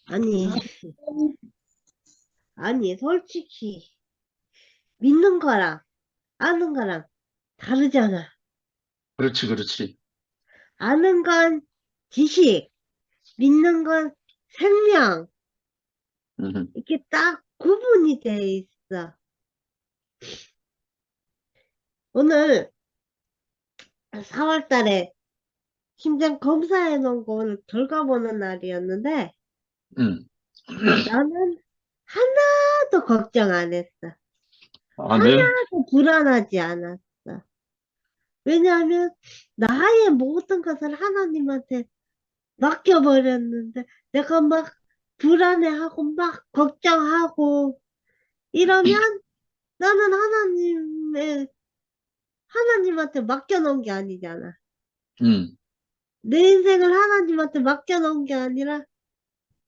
아니, 아니, 솔직히, 믿는 거랑 아는 거랑 다르잖아. 그렇지, 그렇지. 아는 건 지식, 믿는 건 생명. 음, 이렇게 딱 구분이 돼 있어. 오늘 4월 달에 심장 검사해 놓은 거 오늘 결과 보는 날이었는데 음. 나는 하나도 걱정 안 했어. 아멘, 하나도 불안하지 않았어. 왜냐하면 나의 모든 것을 하나님한테 맡겨버렸는데 내가 막 불안해하고 막 걱정하고 이러면 나는 하나님한테 맡겨놓은 게 아니잖아. 음, 내 인생을 하나님한테 맡겨놓은 게 아니라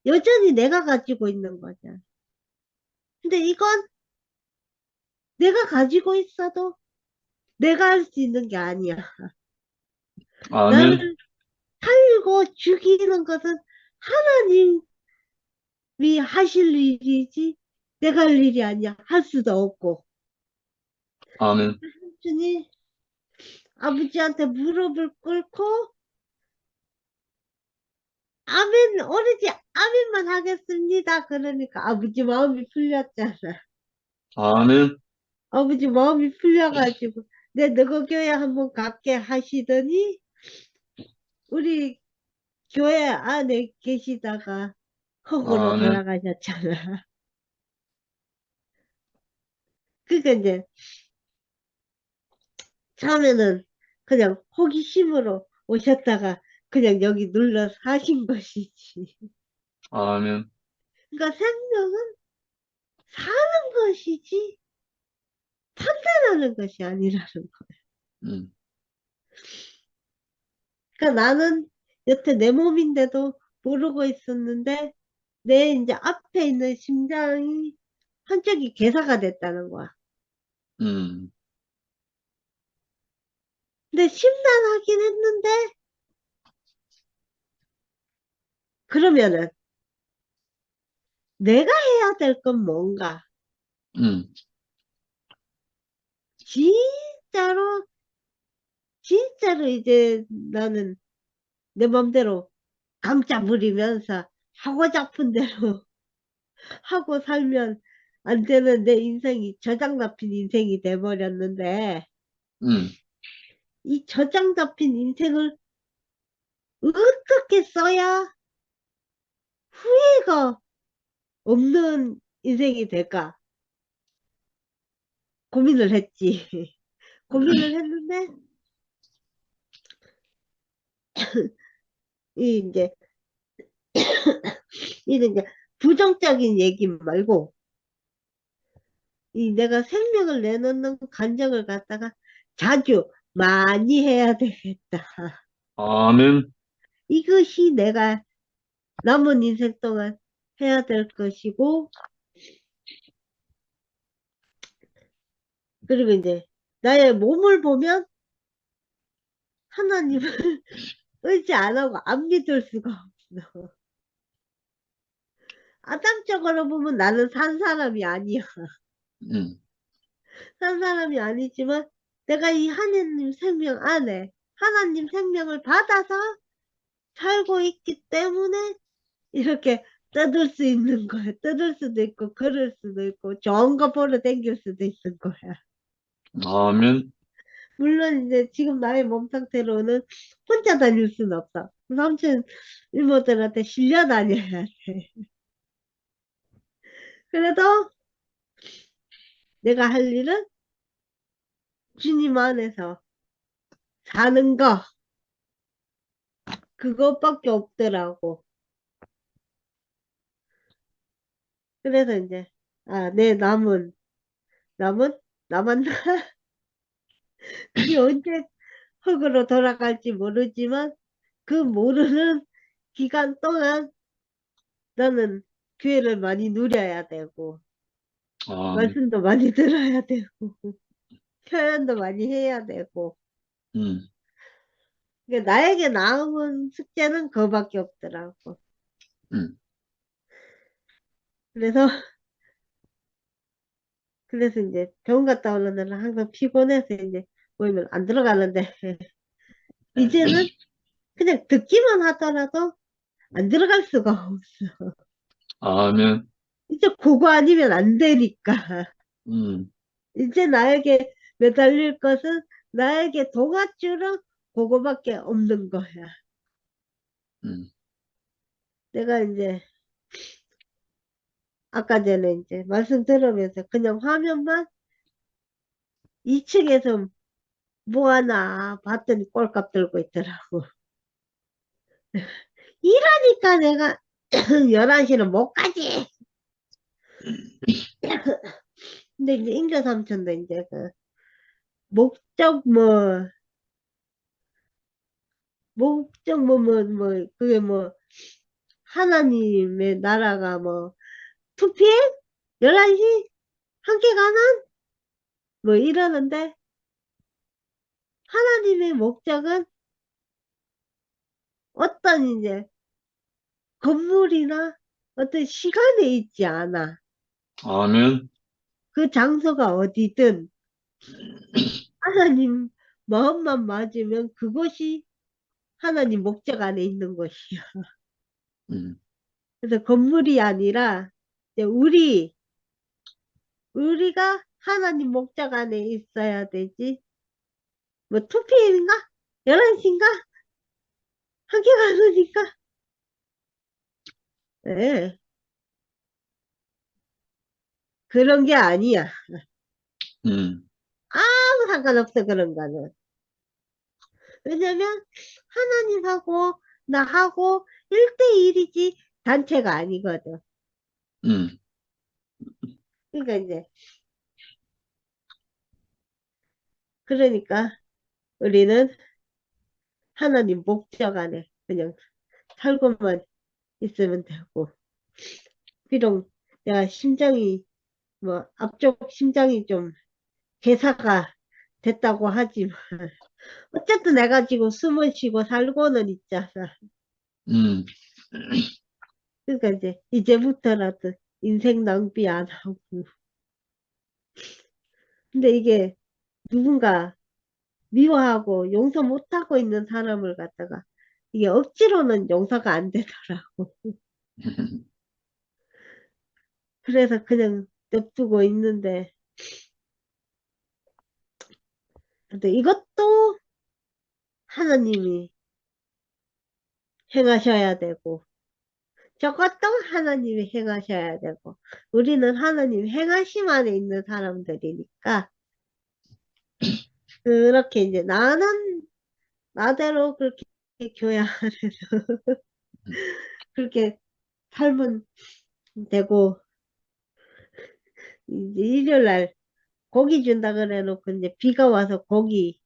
여전히 내가 가지고 있는 거잖아. 근데 이건 내가 가지고 있어도 내가 할 수 있는 게 아니야. 아멘, 나를 살고 죽이는 것은 하나님이 하실 일이지 내가 할 일이 아니야. 할 수도 없고. 아멘, 삼촌이 아버지한테 무릎을 꿇고 아멘, 오로지 아멘만 하겠습니다. 그러니까 아버지 마음이 풀렸잖아. 아멘, 아버지 마음이 풀려가지고 내 너가 교회 한번 갈게 하시더니 우리 교회 안에 계시다가 흙으로 아멘, 돌아가셨잖아. 그러니까 이제 처음에는 그냥 호기심으로 오셨다가 그냥 여기 눌러 사신 것이지. 아멘, 그러니까 생명은 사는 것이지 판단하는 것이 아니라는 거야. 음, 그러니까 나는 여태 내 몸인데도 모르고 있었는데 내 이제 앞에 있는 심장이 한쪽이 괴사가 됐다는 거야. 음, 근데 심란하긴 했는데 그러면은 내가 해야 될 건 뭔가? 음, 진짜로 진짜로 이제 나는 내 맘대로 감짜 부리면서 하고 싶은 대로 하고 살면 안 되는 내 인생이 저장 잡힌 인생이 돼버렸는데 음, 이 저장 잡힌 인생을 어떻게 써야 후회가 없는 인생이 될까 고민을 했지. 고민을 했는데 이 이제 이는 이제 부정적인 얘기 말고 이 내가 생명을 내놓는 간정을 갖다가 자주 많이 해야 되겠다. 아멘, 이것이 내가 남은 인생 동안 해야 될 것이고 그리고 이제 나의 몸을 보면 하나님을 의지 안 하고 안 믿을 수가 없어. 아담적으로 보면 나는 산 사람이 아니야. 음, 산 사람이 아니지만 내가 이 하나님 생명 안에 하나님 생명을 받아서 살고 있기 때문에 이렇게 뜯을 수 있는 거야. 뜯을 수도 있고 걸을 수도 있고 좋은 거 보러 다닐 수도 있는 거야. 아멘, 물론 이제 지금 나의 몸 상태로는 혼자 다닐 수는 없어. 삼촌 이모들한테 실려 다녀야 돼. 그래도 내가 할 일은 주님 안에서 사는 거 그것밖에 없더라고. 그래서 이제 내 남은 남았나? 그게 언제 흙으로 돌아갈지 모르지만 그 모르는 기간 동안 나는 기회를 많이 누려야 되고 아멘, 말씀도 많이 들어야 되고 표현도 많이 해야 되고 음, 그러니까 나에게 남은 숙제는 그거밖에 없더라고. 음. 그래서, 그래서 이제 병원 갔다 오는 날은 항상 피곤해서 이제 모이면 안 들어가는데, 이제는 그냥 듣기만 하더라도 안 들어갈 수가 없어. 아멘. 이제 그거 아니면 안 되니까. 음, 이제 나에게 매달릴 것은 나에게 동아줄은 그거밖에 없는 거야. 음, 내가 이제 아까 전에 이제 말씀 들으면서 그냥 화면만 2층에서 뭐 하나 봤더니 꼴값 들고 있더라고. 이러니까 내가 11시는 못 가지. 근데 이제 인교 삼촌도 이제 그 목적 그게 뭐 하나님의 나라가 뭐 2PM? 11시? 함께 가는? 뭐 이러는데 하나님의 목적은 어떤 이제 건물이나 어떤 시간에 있지 않아. 아멘. 그 장소가 어디든 하나님 마음만 맞으면 그것이 하나님 목적 안에 있는 것이야. 음, 그래서 건물이 아니라 이제 우리가 하나님 목적 안에 있어야 되지. 뭐 2PM인가? 11시인가? 함께 가서니까. 예, 그런 게 아니야. 음, 아무 상관없어, 그런 거는. 왜냐면 하나님하고 나하고 1대1이지 단체가 아니거든. 음, 그러니까 이제, 그러니까 우리는 하나님 목적 안에 그냥 살고만 있으면 되고, 비록 내가 심장이, 뭐, 앞쪽 심장이 좀 괴사가 됐다고 하지만, 어쨌든 내가 지금 숨을 쉬고 살고는 있잖아. 음, 그러니까 이제부터라도 인생 낭비 안 하고. 근데 이게 누군가 미워하고 용서 못하고 있는 사람을 갖다가 이게 억지로는 용서가 안 되더라고. 그래서 그냥 냅두고 있는데, 근데 이것도 하나님이 행하셔야 되고, 저것도 하나님이 행하셔야 되고, 우리는 하나님 행하심 안에 있는 사람들이니까, 그렇게 이제 나는 나대로 그렇게 교회 안에서 그렇게 살면 되고, 이제 일요일 날 고기 준다 그래 놓고 이제 비가 와서 고기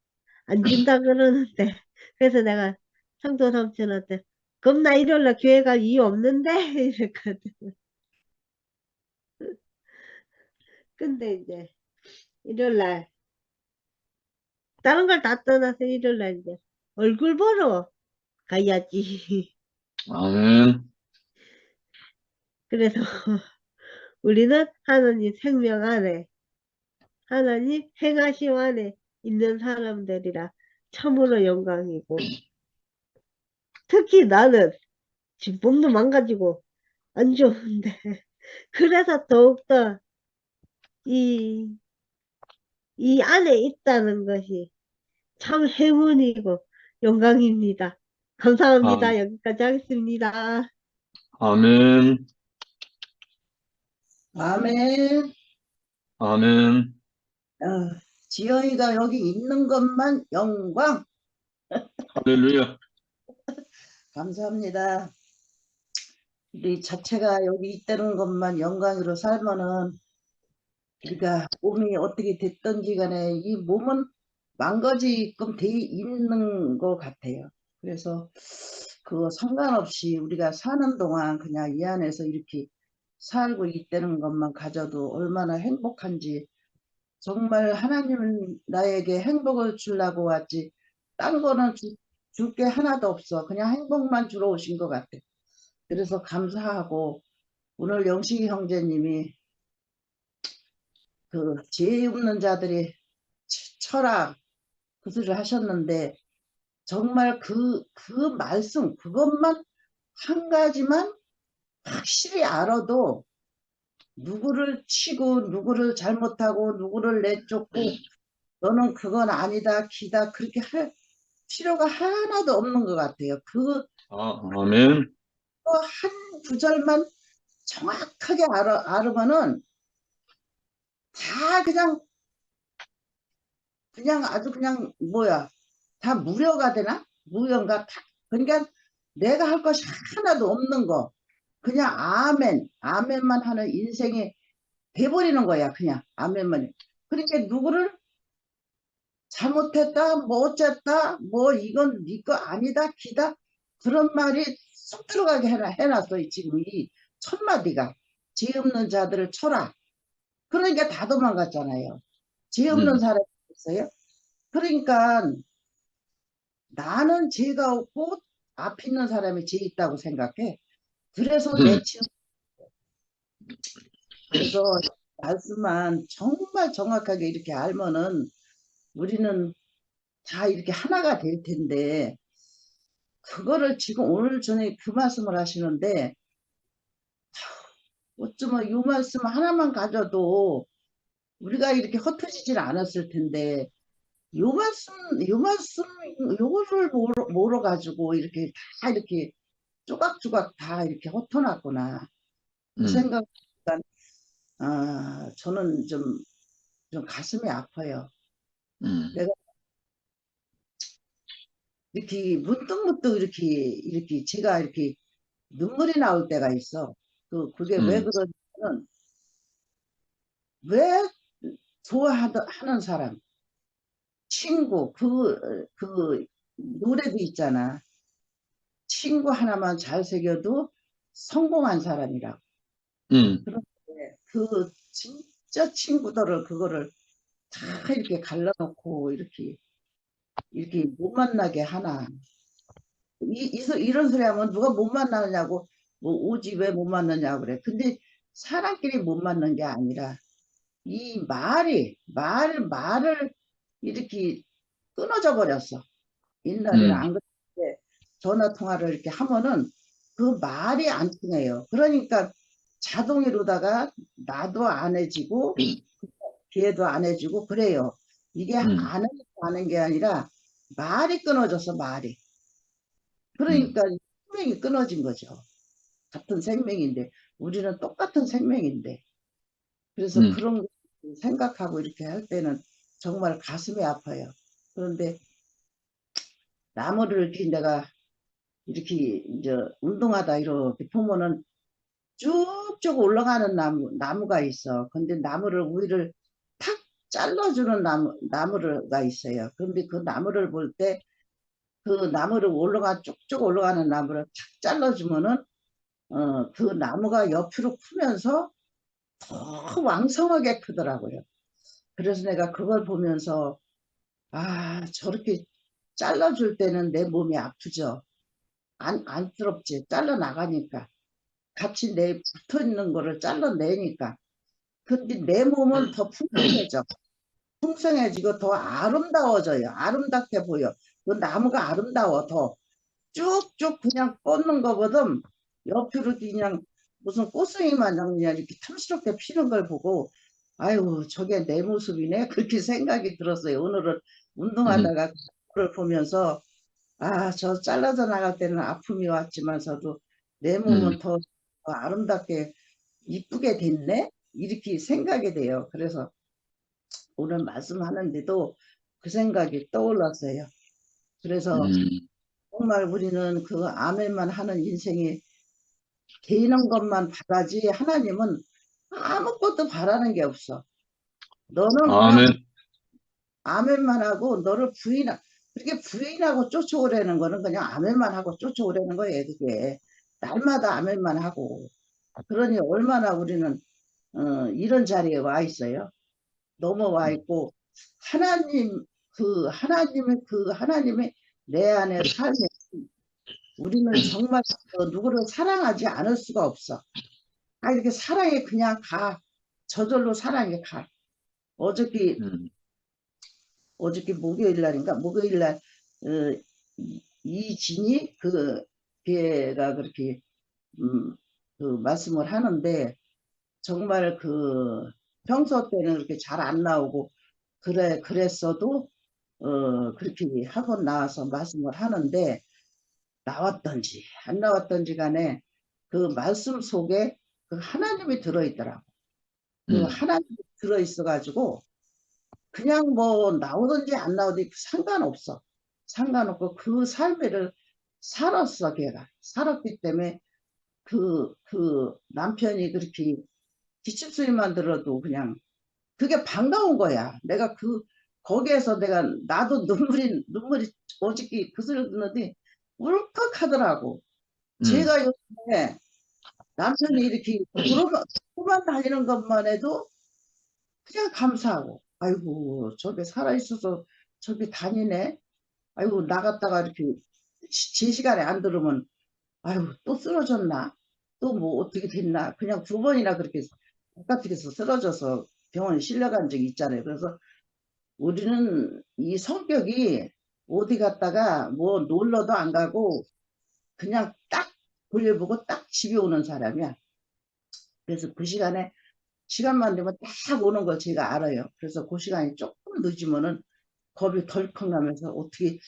안 준다 그러는데, 그래서 내가 성도 삼촌한테 그럼 나 일요일 날 교회 갈 이유 없는데 이랬거든. 근데 이제 일요일 날 다른 걸 다 떠나서 일요일 날 이제 얼굴 보러 가야지. 아멘. 그래서 우리는 하나님 생명 안에 하나님 행하심 안에 있는 사람들이라 참으로 영광이고, 특히 나는 지금 몸도 망가지고 안 좋은데 그래서 더욱더 이, 이 안에 있다는 것이 참 행운이고 영광입니다. 아, 감사합니다. 여기까지 하겠습니다. 아멘. 아멘. 아멘. 어, 지연이가 여기 있는 것만 영광. 할렐루야. 감사합니다. 우리 자체가 여기 있다는 것만 영광으로 살면은 우리가 몸이 어떻게 됐던지 간에 이 몸은 망가지끔 돼 있는 것 같아요. 그래서 그거 상관없이 우리가 사는 동안 그냥 이 안에서 이렇게 살고 있다는 것만 가져도 얼마나 행복한지, 정말 하나님은 나에게 행복을 주려고 왔지 딴 거는 줄 게 하나도 없어. 그냥 행복만 주러 오신 것 같아. 그래서 감사하고 오늘 영식이 형제님이 그 죄 없는 자들이 철학 그 소리를 하셨는데 정말 그 말씀 그것만 한 가지만 확실히 알아도 누구를 치고 누구를 잘못하고 누구를 내쫓고 너는 그건 아니다 기다 그렇게 할 필요가 하나도 없는 것 같아요. 그 아멘. 한 구절만 정확하게 알으면은 다 그냥 아주 그냥 뭐야 다 무료가 되나? 무료인가? 그러니까 내가 할 것이 하나도 없는 거 그냥 아멘만 하는 인생이 돼버리는 거야. 그냥 아멘만. 그러니까 누구를 잘못했다 뭐 어쨌다 뭐 이건 네 거 아니다 기다 그런 말이 쏙 들어가게 해놨어요. 지금 이 첫마디가 죄 없는 자들을 쳐라. 그러니까 다 도망갔잖아요. 죄 없는 사람이 있어요. 그러니까 나는 죄가 없고 앞에 있는 사람이 죄 있다고 생각해. 그래서 그래서 말씀만 정말 정확하게 이렇게 알면은 우리는 다 이렇게 하나가 될 텐데 그거를 지금 오늘 전에 그 말씀을 하시는데 어쩌면 이 말씀 하나만 가져도 우리가 이렇게 흩어지질 않았을 텐데 요 말씀 요거를 모러 가지고 이렇게 다 이렇게 조각조각 다 이렇게 흩어놨구나 그 생각 저는 좀 가슴이 아파요. 내가 이렇게 문득문득 이렇게 제가 이렇게 눈물이 나올 때가 있어. 그게 왜 그러냐면 왜 좋아하는 사람 친구 그 노래도 있잖아. 친구 하나만 잘 새겨도 성공한 사람이라고. 그런데 그 진짜 친구들을 그거를 다 이렇게 갈라놓고 이렇게 못 만나게 하나. 이런 소리 하면 누가 못 만나느냐고 뭐 오지 왜 못 만나냐고 그래. 근데 사람끼리 못 만난 게 아니라 이 말을 이렇게 끊어져 버렸어. 옛날에는 안 그랬는데 전화 통화를 이렇게 하면은 그 말이 안 통해요. 그러니까 자동이로다가 나도 안 해지고 걔도 안 해주고 그래요. 이게 안 하는 게 아니라 말이 끊어져서 말이. 그러니까 생명이 끊어진 거죠. 같은 생명인데 우리는 똑같은 생명인데 그래서 그런 거 생각하고 이렇게 할 때는 정말 가슴이 아파요. 그런데 나무를 이렇게 내가 이렇게 이제 운동하다 이렇게 보면은 쭉쭉 올라가는 나무가 있어. 근데 나무를 위를 탁 잘라주는 나무가 있어요. 그런데 그 나무를 볼 때 그 나무를 쭉쭉 올라가는 나무를 탁 잘라주면은 그 나무가 옆으로 크면서 더 왕성하게 크더라고요. 그래서 내가 그걸 보면서 저렇게 잘라줄 때는 내 몸이 아프죠. 안쓰럽지. 잘라나가니까. 같이 붙어있는 거를 잘라내니까. 근데 내 몸은 더 풍성해져. 풍성해지고 더 아름다워져요. 아름답게 보여. 그 나무가 아름다워. 더 쭉쭉 그냥 뻗는 것보다 옆으로 그냥 무슨 꽃송이 마냥 그냥 이렇게 탐스럽게 피는 걸 보고 아유 저게 내 모습이네 그렇게 생각이 들었어요. 오늘은 운동하다가 그걸 보면서 저 잘라져 나갈 때는 아픔이 왔지만서도 내 몸은 더 아름답게 이쁘게 됐네 이렇게 생각이 돼요. 그래서 오늘 말씀하는데도 그 생각이 떠올랐어요. 그래서 정말 우리는 그 아멘만 하는 인생이 되는 것만 바라지 하나님은 아무것도 바라는 게 없어. 너는 그냥 아멘. 아멘만 하고 너를 그렇게 부인하고 쫓아오려는 거는 그냥 아멘만 하고 쫓아오려는 거예요. 그게 날마다 아멘만 하고 그러니 얼마나 우리는 이런 자리에 와 있어요. 넘어와 있고 하나님의 내 안에 삶에 우리는 정말 누구를 사랑하지 않을 수가 없어. 이렇게 사랑이 그냥 가. 저절로 사랑이 가. 어저께 목요일 날인가? 목요일 날, 이진이 걔가 그렇게, 그 말씀을 하는데, 정말 평소 때는 그렇게 잘 안 나오고, 그랬어도, 그렇게 학원 나와서 말씀을 하는데, 나왔던지, 안 나왔던지 간에 그 말씀 속에 그 하나님이 들어있더라고. 그 하나님이 들어있어가지고, 그냥 뭐 나오든지 안 나오든지 상관없어. 상관없고 그 삶을 살았어, 걔가. 살았기 때문에 그 남편이 그렇게 기침소리만 들어도 그냥 그게 반가운 거야. 내가 거기에서 나도 눈물이 어저께 그 소리 듣는데 울컥하더라고. 제가 요즘에 남편이 이렇게 도로만 다니는 것만 해도 그냥 감사하고, 아이고, 저게 살아있어서 저기 다니네. 아이고, 나갔다가 이렇게 제 시간에 안 들으면, 아이고, 또 쓰러졌나? 또 뭐 어떻게 됐나? 그냥 2번이나 그렇게 바깥에서 쓰러져서 병원에 실려간 적이 있잖아요. 그래서 우리는 이 성격이 어디 갔다가 뭐 놀러도 안 가고 그냥 딱 돌려보고 딱 집에 오는 사람이야. 그래서 그 시간만 되면 딱 오는 걸 제가 알아요. 그래서 그 시간이 조금 늦으면은 겁이 덜컥 나면서 어떻게,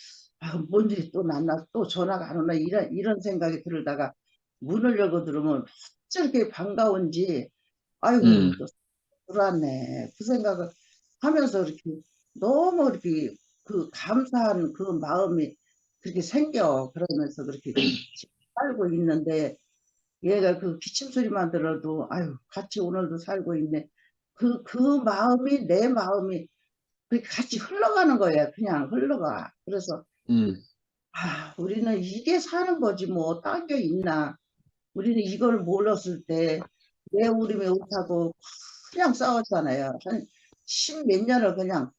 뭔지 또 났나, 또 전화가 안 오나, 이런 생각이 들다가 문을 열고 들으면 어찌렇게 반가운지, 아이고, 또 들어왔네. 그 생각을 하면서 이렇게 너무 이렇게 감사한 그 마음이 그렇게 생겨. 그러면서 그렇게 살고 있는데, 얘가 그 기침 소리만 들어도 아유, 같이 오늘도 살고 있네. 그 마음이 내 마음이 그렇게 같이 흘러가는 거예요. 그냥 흘러가. 그래서 우리는 이게 사는 거지 뭐 딴 게 있나. 우리는 이걸 몰랐을 때 내 우림에 옷하고 그냥 싸웠잖아요. 한 십몇 년을 그냥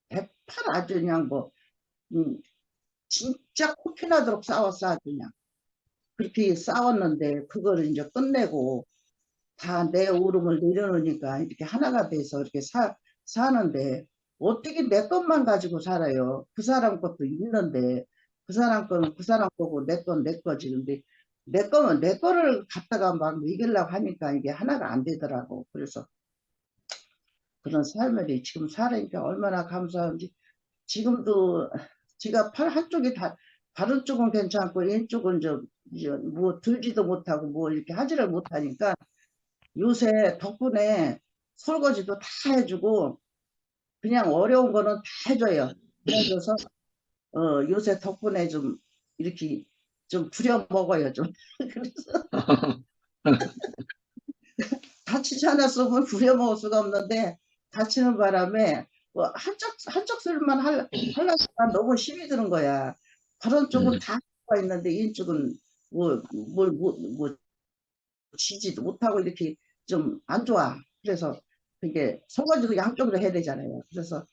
대팔 아주 그냥 뭐 진짜 코피 나도록 싸웠어. 아주 그냥 그렇게 싸웠는데 그거를 이제 끝내고 다 내 울음을 내려놓으니까 이렇게 하나가 돼서 이렇게 사는데 어떻게 내 것만 가지고 살아요. 그 사람 것도 있는데 그 사람 거는 그 사람 거고 내 건 내 거지. 근데 내 거면 내 거를 갖다가 막 이기려고 하니까 이게 하나가 안 되더라고. 그래서 그런 삶을 지금 살으니까 얼마나 감사한지. 지금도 지가 팔 한쪽이 다른 쪽은 괜찮고 왼쪽은 뭐 들지도 못하고 뭐 이렇게 하지를 못하니까 요새 덕분에 설거지도 다 해주고 그냥 어려운 거는 다 해줘요. 해줘서 요새 덕분에 좀 이렇게 좀 부려 먹어요. 좀 그래서 다치지 않았으면 부려 먹을 수가 없는데 다치는 바람에 뭐 한쪽 술만 하려니까 너무 힘이 드는 거야. 다른 쪽은 다 가 있는데 이쪽은 뭐 지지도 못하고 이렇게 좀 안 좋아. 그래서 그게 설거지도 양쪽으로 해야 되잖아요. 그래서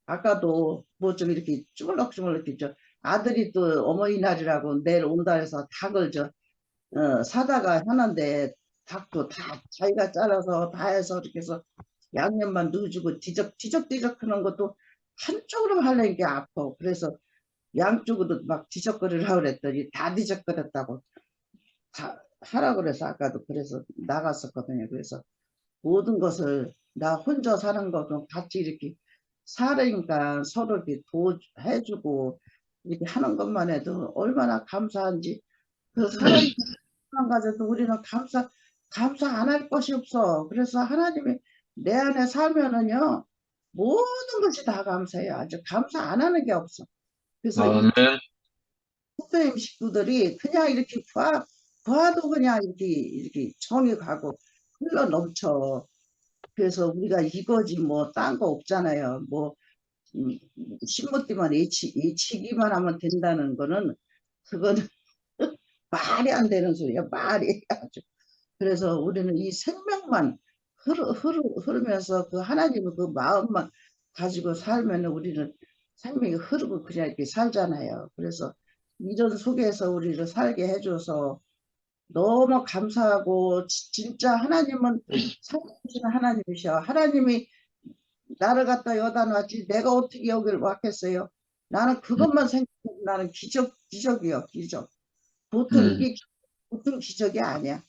아까도 뭐 좀 이렇게 쭈글럭쭈글럭 했죠. 아들이 또 어머니날이라고 내일 온다 해서 닭을 사다가 하는데 닭도 다 자기가 잘라서 다 해서 이렇게 해서 양념만 넣어주고 뒤적뒤적 하는 것도 한쪽으로 하려니까 아파. 그래서 양쪽으로 막 뒤적거리려고 그랬더니 다 뒤적거렸다고 다 하라 그래서 아까도 그래서 나갔었거든요. 그래서 모든 것을 나 혼자 사는 거도 같이 이렇게 살으니까 서로 이렇게 도와주고 이렇게 하는 것만 해도 얼마나 감사한지. 그 살아있는 것만 가져도 우리는 감사 안 할 것이 없어. 그래서 하나님이 내 안에 살면은요 모든 것이 다 감사해요. 아주 감사 안 하는 게 없어. 그래서 이 아멘. 목사님 식구들이 그냥 이렇게 봐도 그냥 이렇게 정이 가고 흘러 넘쳐. 그래서 우리가 이거지 뭐 딴 거 없잖아요. 뭐 신모띠만 예치기만 하면 된다는 거는 그거는 말이 안 되는 소리야. 말이 아주. 그래서 우리는 이 생명만 흐르면서 그 하나님의 그 마음만 가지고 살면 우리는 생명이 흐르고 그냥 이렇게 살잖아요. 그래서 이런 속에서 우리를 살게 해줘서 너무 감사하고 진짜 하나님은 살아계시는 하나님이셔. 하나님이 나를 갖다 여다 놨지 내가 어떻게 여기를 왔겠어요. 나는 그것만 생각해도 나는 기적이요, 기적. 보통 이게 보통 기적이 아니야.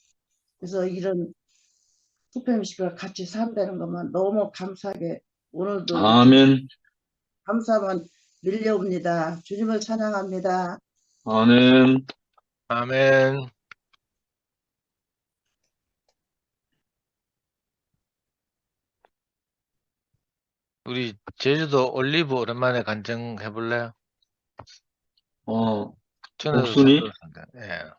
그래서 이런 투표미식을 같이 산다는 것만 너무 감사하게 오늘도 이렇게 아멘. 감사만 밀려옵니다. 주님을 찬양합니다. 아멘. 아멘. 우리 제주도 올리브 오랜만에 간증해 볼래요? 전에도 옥순이? 들었는데. 예.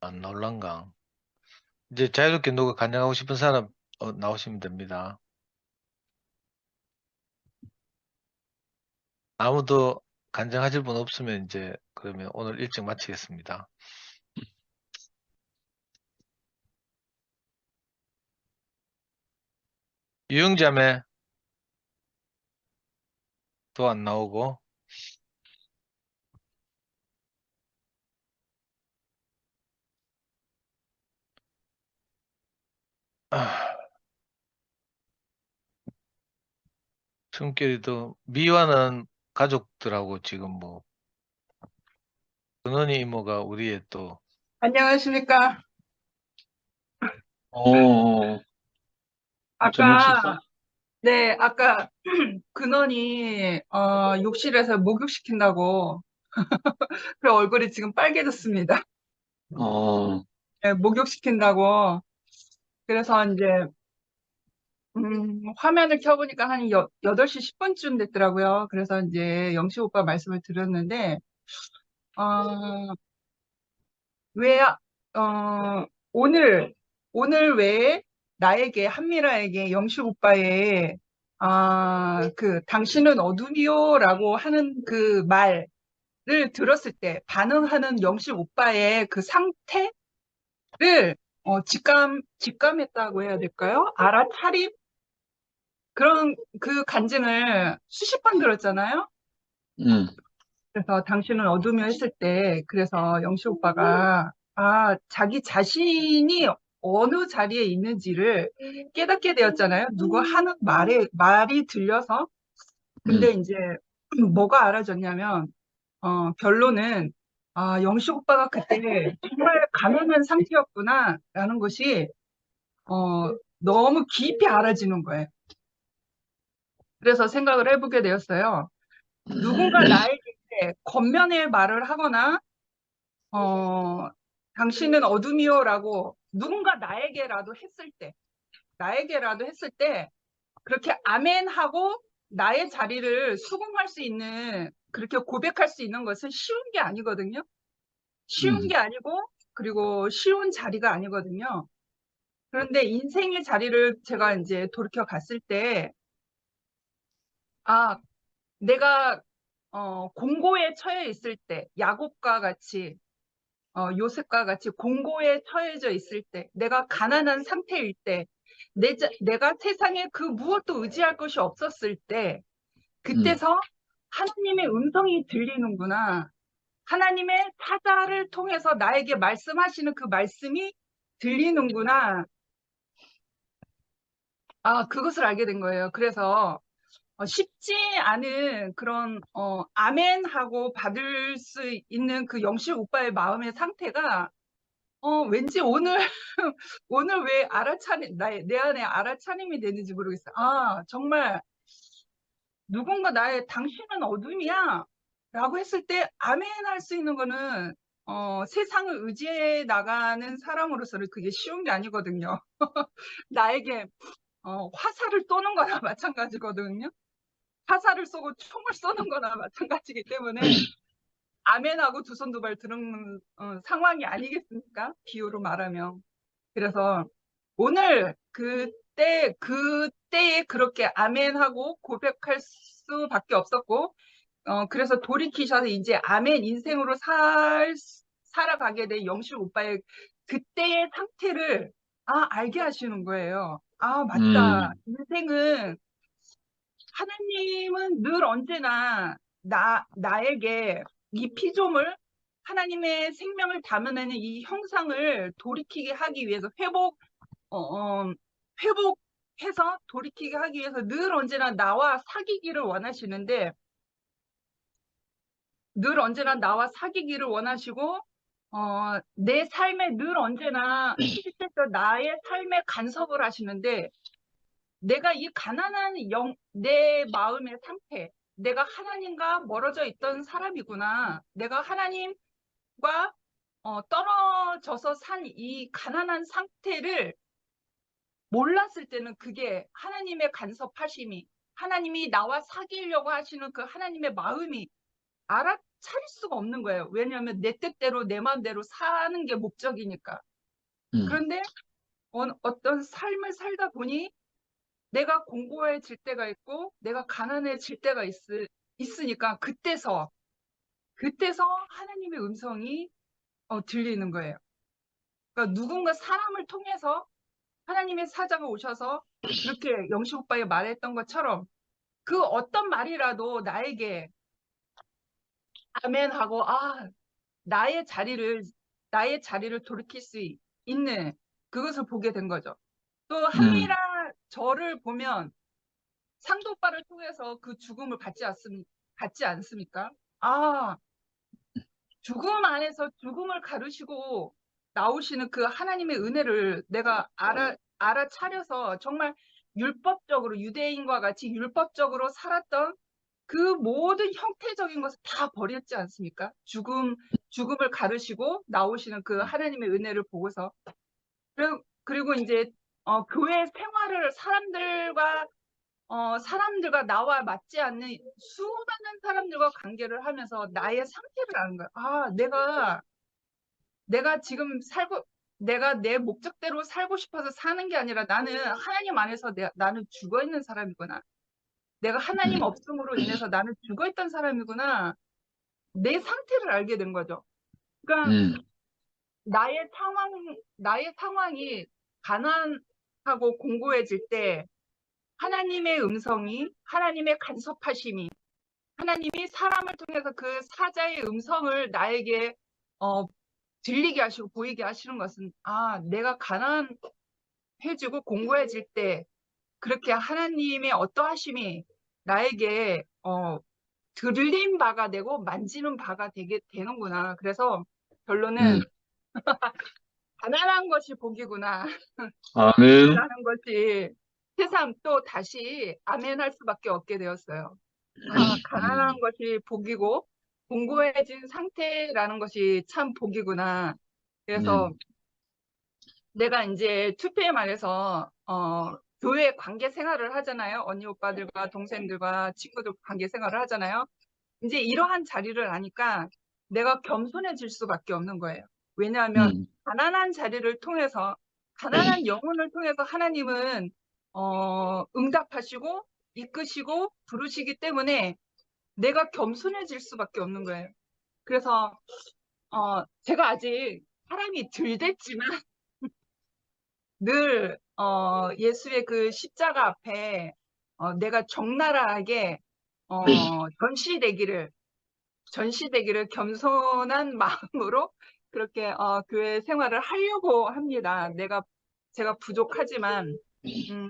안 나올란가? 이제 자유롭게 누가 간증하고 싶은 사람 나오시면 됩니다. 아무도 간증하실 분 없으면 이제 그러면 오늘 일찍 마치겠습니다. 유영자매 또 안 나오고. 숨결이도 미화는 가족들하고 지금 뭐 근원이 이모가 우리의 또 안녕하십니까. 점령식사? 네, 아까 근원이 욕실에서 목욕시킨다고 그 얼굴이 지금 빨개졌습니다. 네, 목욕시킨다고. 그래서 이제 화면을 켜보니까 한 8시 10분쯤 됐더라고요. 그래서 이제 영식 오빠 말씀을 드렸는데 왜 오늘 외에 나에게 한미라에게 영식 오빠의 그 당신은 어둠이요라고 하는 그 말을 들었을 때 반응하는 영식 오빠의 그 상태를 직감했다고 해야 될까요? 알아차림 그런 그 간증을 수십 번 들었잖아요. 그래서 당신은 어둠이요 했을 때 그래서 영식 오빠가 자기 자신이 어느 자리에 있는지를 깨닫게 되었잖아요. 누구 하는 말이 들려서. 근데 이제 뭐가 알아졌냐면 결론은 영식 오빠가 그때 정말 가난한 상태였구나 라는 것이 너무 깊이 알아지는 거예요. 그래서 생각을 해보게 되었어요. 누군가 나에게 겉면에 말을 하거나 당신은 어둠이요라고 누군가 나에게라도 했을 때 그렇게 아멘하고 나의 자리를 수긍할 수 있는 그렇게 고백할 수 있는 것은 쉬운 게 아니거든요. 쉬운 게 아니고 그리고 쉬운 자리가 아니거든요. 그런데 인생의 자리를 제가 이제 돌이켜 갔을 때 내가 공고에 처해 있을 때 야곱과 같이 요셉과 같이 공고에 처해져 있을 때, 내가 가난한 상태일 때, 내가 세상에 그 무엇도 의지할 것이 없었을 때, 그때서 하나님의 음성이 들리는구나. 하나님의 사자를 통해서 나에게 말씀하시는 그 말씀이 들리는구나. 그것을 알게 된 거예요. 그래서 쉽지 않은 그런 아멘하고 받을 수 있는 그 영식 오빠의 마음의 상태가 왠지 오늘 왜 내 안에 알아차림이 되는지 모르겠어요. 정말 누군가 나의 당신은 어둠이야 라고 했을 때 아멘할 수 있는 거는 세상을 의지해 나가는 사람으로서는 그게 쉬운 게 아니거든요. 나에게 화살을 쏘는 거나 마찬가지거든요. 화살을 쏘고 총을 쏘는 거나 마찬가지이기 때문에 아멘하고 두 손 두 발 드는 상황이 아니겠습니까? 비유로 말하면. 그래서 오늘 그때에 그렇게 아멘하고 고백할 수밖에 없었고 그래서 돌이키셔서 이제 아멘 인생으로 살아가게 된 영식 오빠의 그때의 상태를 알게 하시는 거예요. 맞다. 인생은 하나님은 늘 언제나 나에게 이 피조물, 하나님의 생명을 담아내는 이 형상을 돌이키게 하기 위해서 회복해서 돌이키게 하기 위해서 늘 언제나 나와 사귀기를 원하시는데, 늘 언제나 나와 사귀기를 원하시고, 내 삶에 늘 언제나 시시때때 나의 삶에 간섭을 하시는데, 내가 이 가난한 내 마음의 상태, 내가 하나님과 멀어져 있던 사람이구나. 내가 하나님과 떨어져서 산 이 가난한 상태를 몰랐을 때는 그게 하나님의 간섭하심이, 하나님이 나와 사귀려고 하시는 그 하나님의 마음이 알아차릴 수가 없는 거예요. 왜냐하면 내 뜻대로 내 마음대로 사는 게 목적이니까. 그런데 어떤 삶을 살다 보니 내가 공고해질 때가 있고 내가 가난해질 때가 있으니까 그때서 하나님의 음성이 들리는 거예요. 그러니까 누군가 사람을 통해서 하나님의 사자가 오셔서 그렇게 영식 오빠가 말했던 것처럼 그 어떤 말이라도 나에게 아멘하고 나의 자리를 돌이킬 수 있는 그것을 보게 된 거죠. 또 한미라 저를 보면 상도 오빠를 통해서 그 죽음을 받지 않습니까? 죽음 안에서 죽음을 가르시고 나오시는 그 하나님의 은혜를 내가 알아차려서 정말 율법적으로 유대인과 같이 율법적으로 살았던 그 모든 형태적인 것을 다 버렸지 않습니까? 죽음을 가르시고 나오시는 그 하나님의 은혜를 보고서 그리고 이제 교회 생활을 사람들과 나와 맞지 않는 수많은 사람들과 관계를 하면서 나의 상태를 아는 거야. 내가 지금 내가 내 목적대로 살고 싶어서 사는 게 아니라 나는 하나님 안에서 나는 죽어 있는 사람이구나. 내가 하나님 없음으로 인해서 나는 죽어 있던 사람이구나. 내 상태를 알게 된 거죠. 그러니까 나의 상황이 가난하고 공고해질 때 하나님의 음성이, 하나님의 간섭하심이, 하나님이 사람을 통해서 그 사자의 음성을 나에게 들리게 하시고 보이게 하시는 것은 내가 가난해지고 공고해질 때 그렇게 하나님의 어떠하심이 나에게 들린 바가 되고 만지는 바가 되는구나. 그래서 결론은 가난한 것이 복이구나. 아멘. 라는 것이 세상 또 다시 아멘할 수밖에 없게 되었어요. 가난한 것이 복이고 공고해진 상태라는 것이 참 복이구나. 그래서 내가 이제 2PM 안에서 교회 관계 생활을 하잖아요. 언니 오빠들과 동생들과 친구들 관계 생활을 하잖아요. 이제 이러한 자리를 아니까 내가 겸손해질 수밖에 없는 거예요. 왜냐하면 가난한 자리를 통해서 가난한 영혼을 통해서 하나님은 응답하시고 이끄시고 부르시기 때문에 내가 겸손해질 수밖에 없는 거예요. 그래서 제가 아직 사람이 덜 됐지만 늘 예수의 그 십자가 앞에 내가 적나라하게 전시되기를 겸손한 마음으로 그렇게 교회 생활을 하려고 합니다. 제가 부족하지만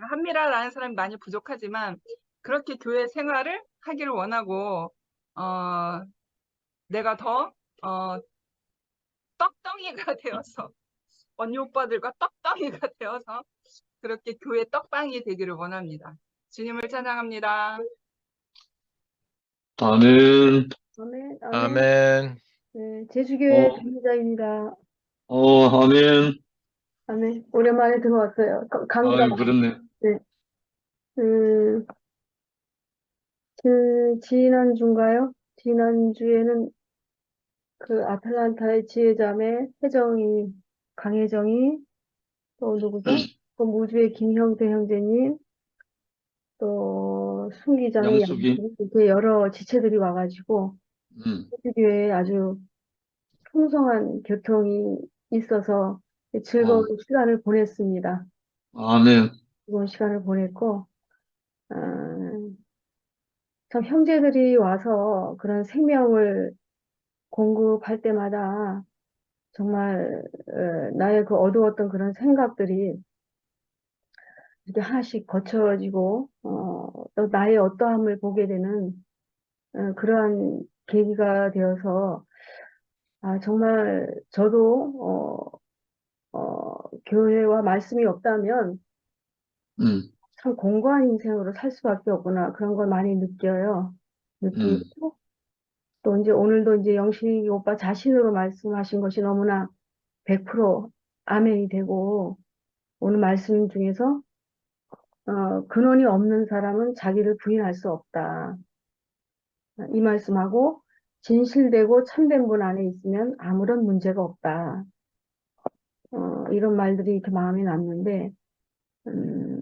한미라라는 사람이 많이 부족하지만 그렇게 교회 생활을 하기를 원하고 내가 더 떡덩이가 되어서 언니 오빠들과 떡덩이가 되어서 그렇게 교회 떡방이 되기를 원합니다. 주님을 찬양합니다. 아멘. 아멘, 아멘. 아멘. 네, 제주교회 어. 전도자입니다. 아멘. 아멘. 오랜만에 들어왔어요. 강의가 아유, 그렇네. 네. 지난주인가요? 지난주에는 그 아틀란타의 지혜자매 강혜정이 또 누구죠? 또 무주의 김형태 형제님, 또 순기장의 양숙이. 이렇게 여러 지체들이 와가지고 제주교회에 아주 풍성한 교통이 있어서 즐거운 시간을 보냈습니다. 아멘. 즐거운 시간을 보냈고, 참 형제들이 와서 그런 생명을 공급할 때마다 정말 나의 그 어두웠던 그런 생각들이 이렇게 하나씩 거쳐지고 또 나의 어떠함을 보게 되는 그러한 계기가 되어서 정말 저도 교회와 말씀이 없다면 음, 참 공고한 인생으로 살 수밖에 없구나 그런 걸 많이 느껴요. 음, 느끼고 또 이제 오늘도 이제 영식이 오빠 자신으로 말씀하신 것이 너무나 100% 아멘이 되고 오늘 말씀 중에서 근원이 없는 사람은 자기를 부인할 수 없다. 이 말씀하고 진실되고 참된 분 안에 있으면 아무런 문제가 없다. 이런 말들이 이렇게 마음에 남는데 음,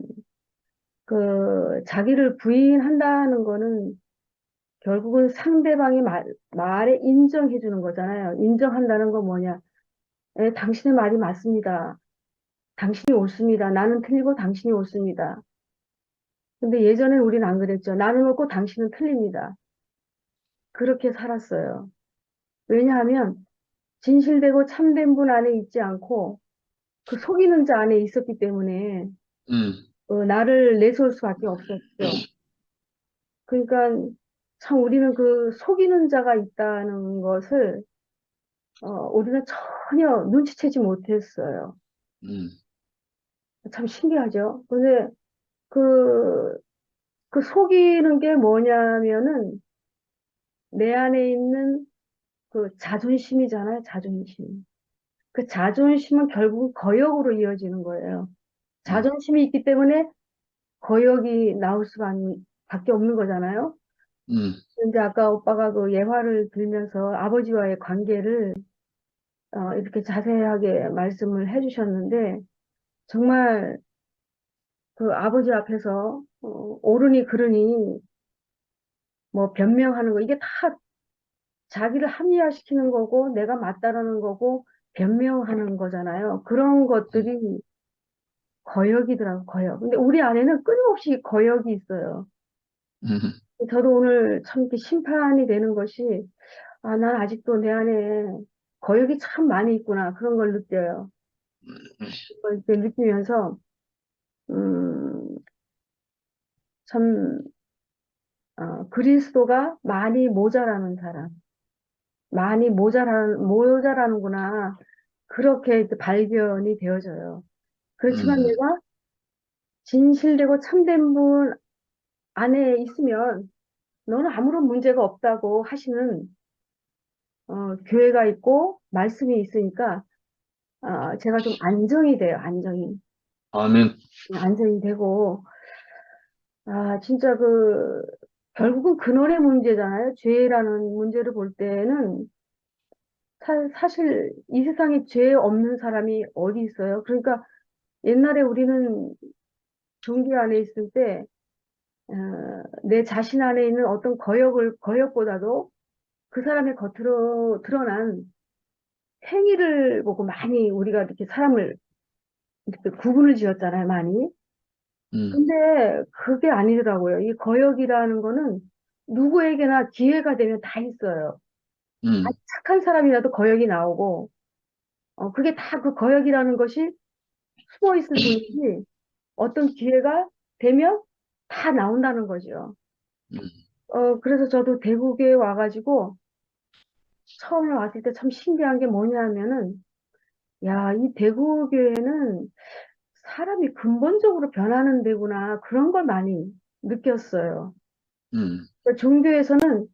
그 자기를 부인한다는 거는 결국은 상대방의 말에 인정해 주는 거잖아요. 인정한다는 건 뭐냐? 당신의 말이 맞습니다. 당신이 옳습니다. 나는 틀리고 당신이 옳습니다. 근데 예전엔 우린 안 그랬죠. 나는 옳고 당신은 틀립니다. 그렇게 살았어요. 왜냐하면 진실되고 참된 분 안에 있지 않고 그 속이는 자 안에 있었기 때문에 음, 나를 내세울 수밖에 없었죠. 그러니까 참 우리는 그 속이는 자가 있다는 것을 우리는 전혀 눈치채지 못했어요. 음, 참 신기하죠. 근데 그, 그 속이는 게 뭐냐면은 내 안에 있는 그 자존심이잖아요. 자존심. 그 자존심은 결국 거역으로 이어지는 거예요. 음, 자존심이 있기 때문에 거역이 나올 수밖에 없는 거잖아요. 음, 근데 아까 오빠가 그 예화를 들면서 아버지와의 관계를 이렇게 자세하게 말씀을 해주셨는데 정말 그 아버지 앞에서 옳으니 그르니 뭐 변명하는 거 이게 다 자기를 합리화시키는 거고 내가 맞다라는 거고 변명하는 거잖아요. 그런 것들이 거역이더라고 거역. 근데 우리 안에는 끊임없이 거역이 있어요. 음, 저도 오늘 참 이렇게 심판이 되는 것이 난 아직도 내 안에 거역이 참 많이 있구나 그런 걸 느껴요. 그걸 이렇게 느끼면서 음, 참 그리스도가 많이 모자라는 사람, 많이 모자라는구나 그렇게 이제 발견이 되어져요. 그렇지만 음, 내가 진실되고 참된 분 안에 있으면 너는 아무런 문제가 없다고 하시는 교회가 있고 말씀이 있으니까 제가 좀 안정이 돼요. 아멘. 안정이 되고 진짜 결국은 근원의 문제잖아요. 죄라는 문제를 볼 때는 사실 이 세상에 죄 없는 사람이 어디 있어요? 그러니까 옛날에 우리는 종교 안에 있을 때 내 자신 안에 있는 어떤 거역보다도 그 사람의 겉으로 드러난 행위를 보고 많이 우리가 이렇게 사람을 이렇게 구분을 지었잖아요, 많이. 음, 근데 그게 아니더라고요. 이 거역이라는 거는 누구에게나 기회가 되면 다 있어요. 아주 음, 착한 사람이라도 거역이 나오고, 그게 다 그 거역이라는 것이 숨어 있을 뿐이지, 어떤 기회가 되면 다 나온다는 거죠. 음, 그래서 저도 대구에 와가지고, 처음에 왔을 때 참 신기한 게 뭐냐면은, 야, 이 대구 교회는 사람이 근본적으로 변하는 데구나. 그런 걸 많이 느꼈어요. 음, 그러니까 종교에서는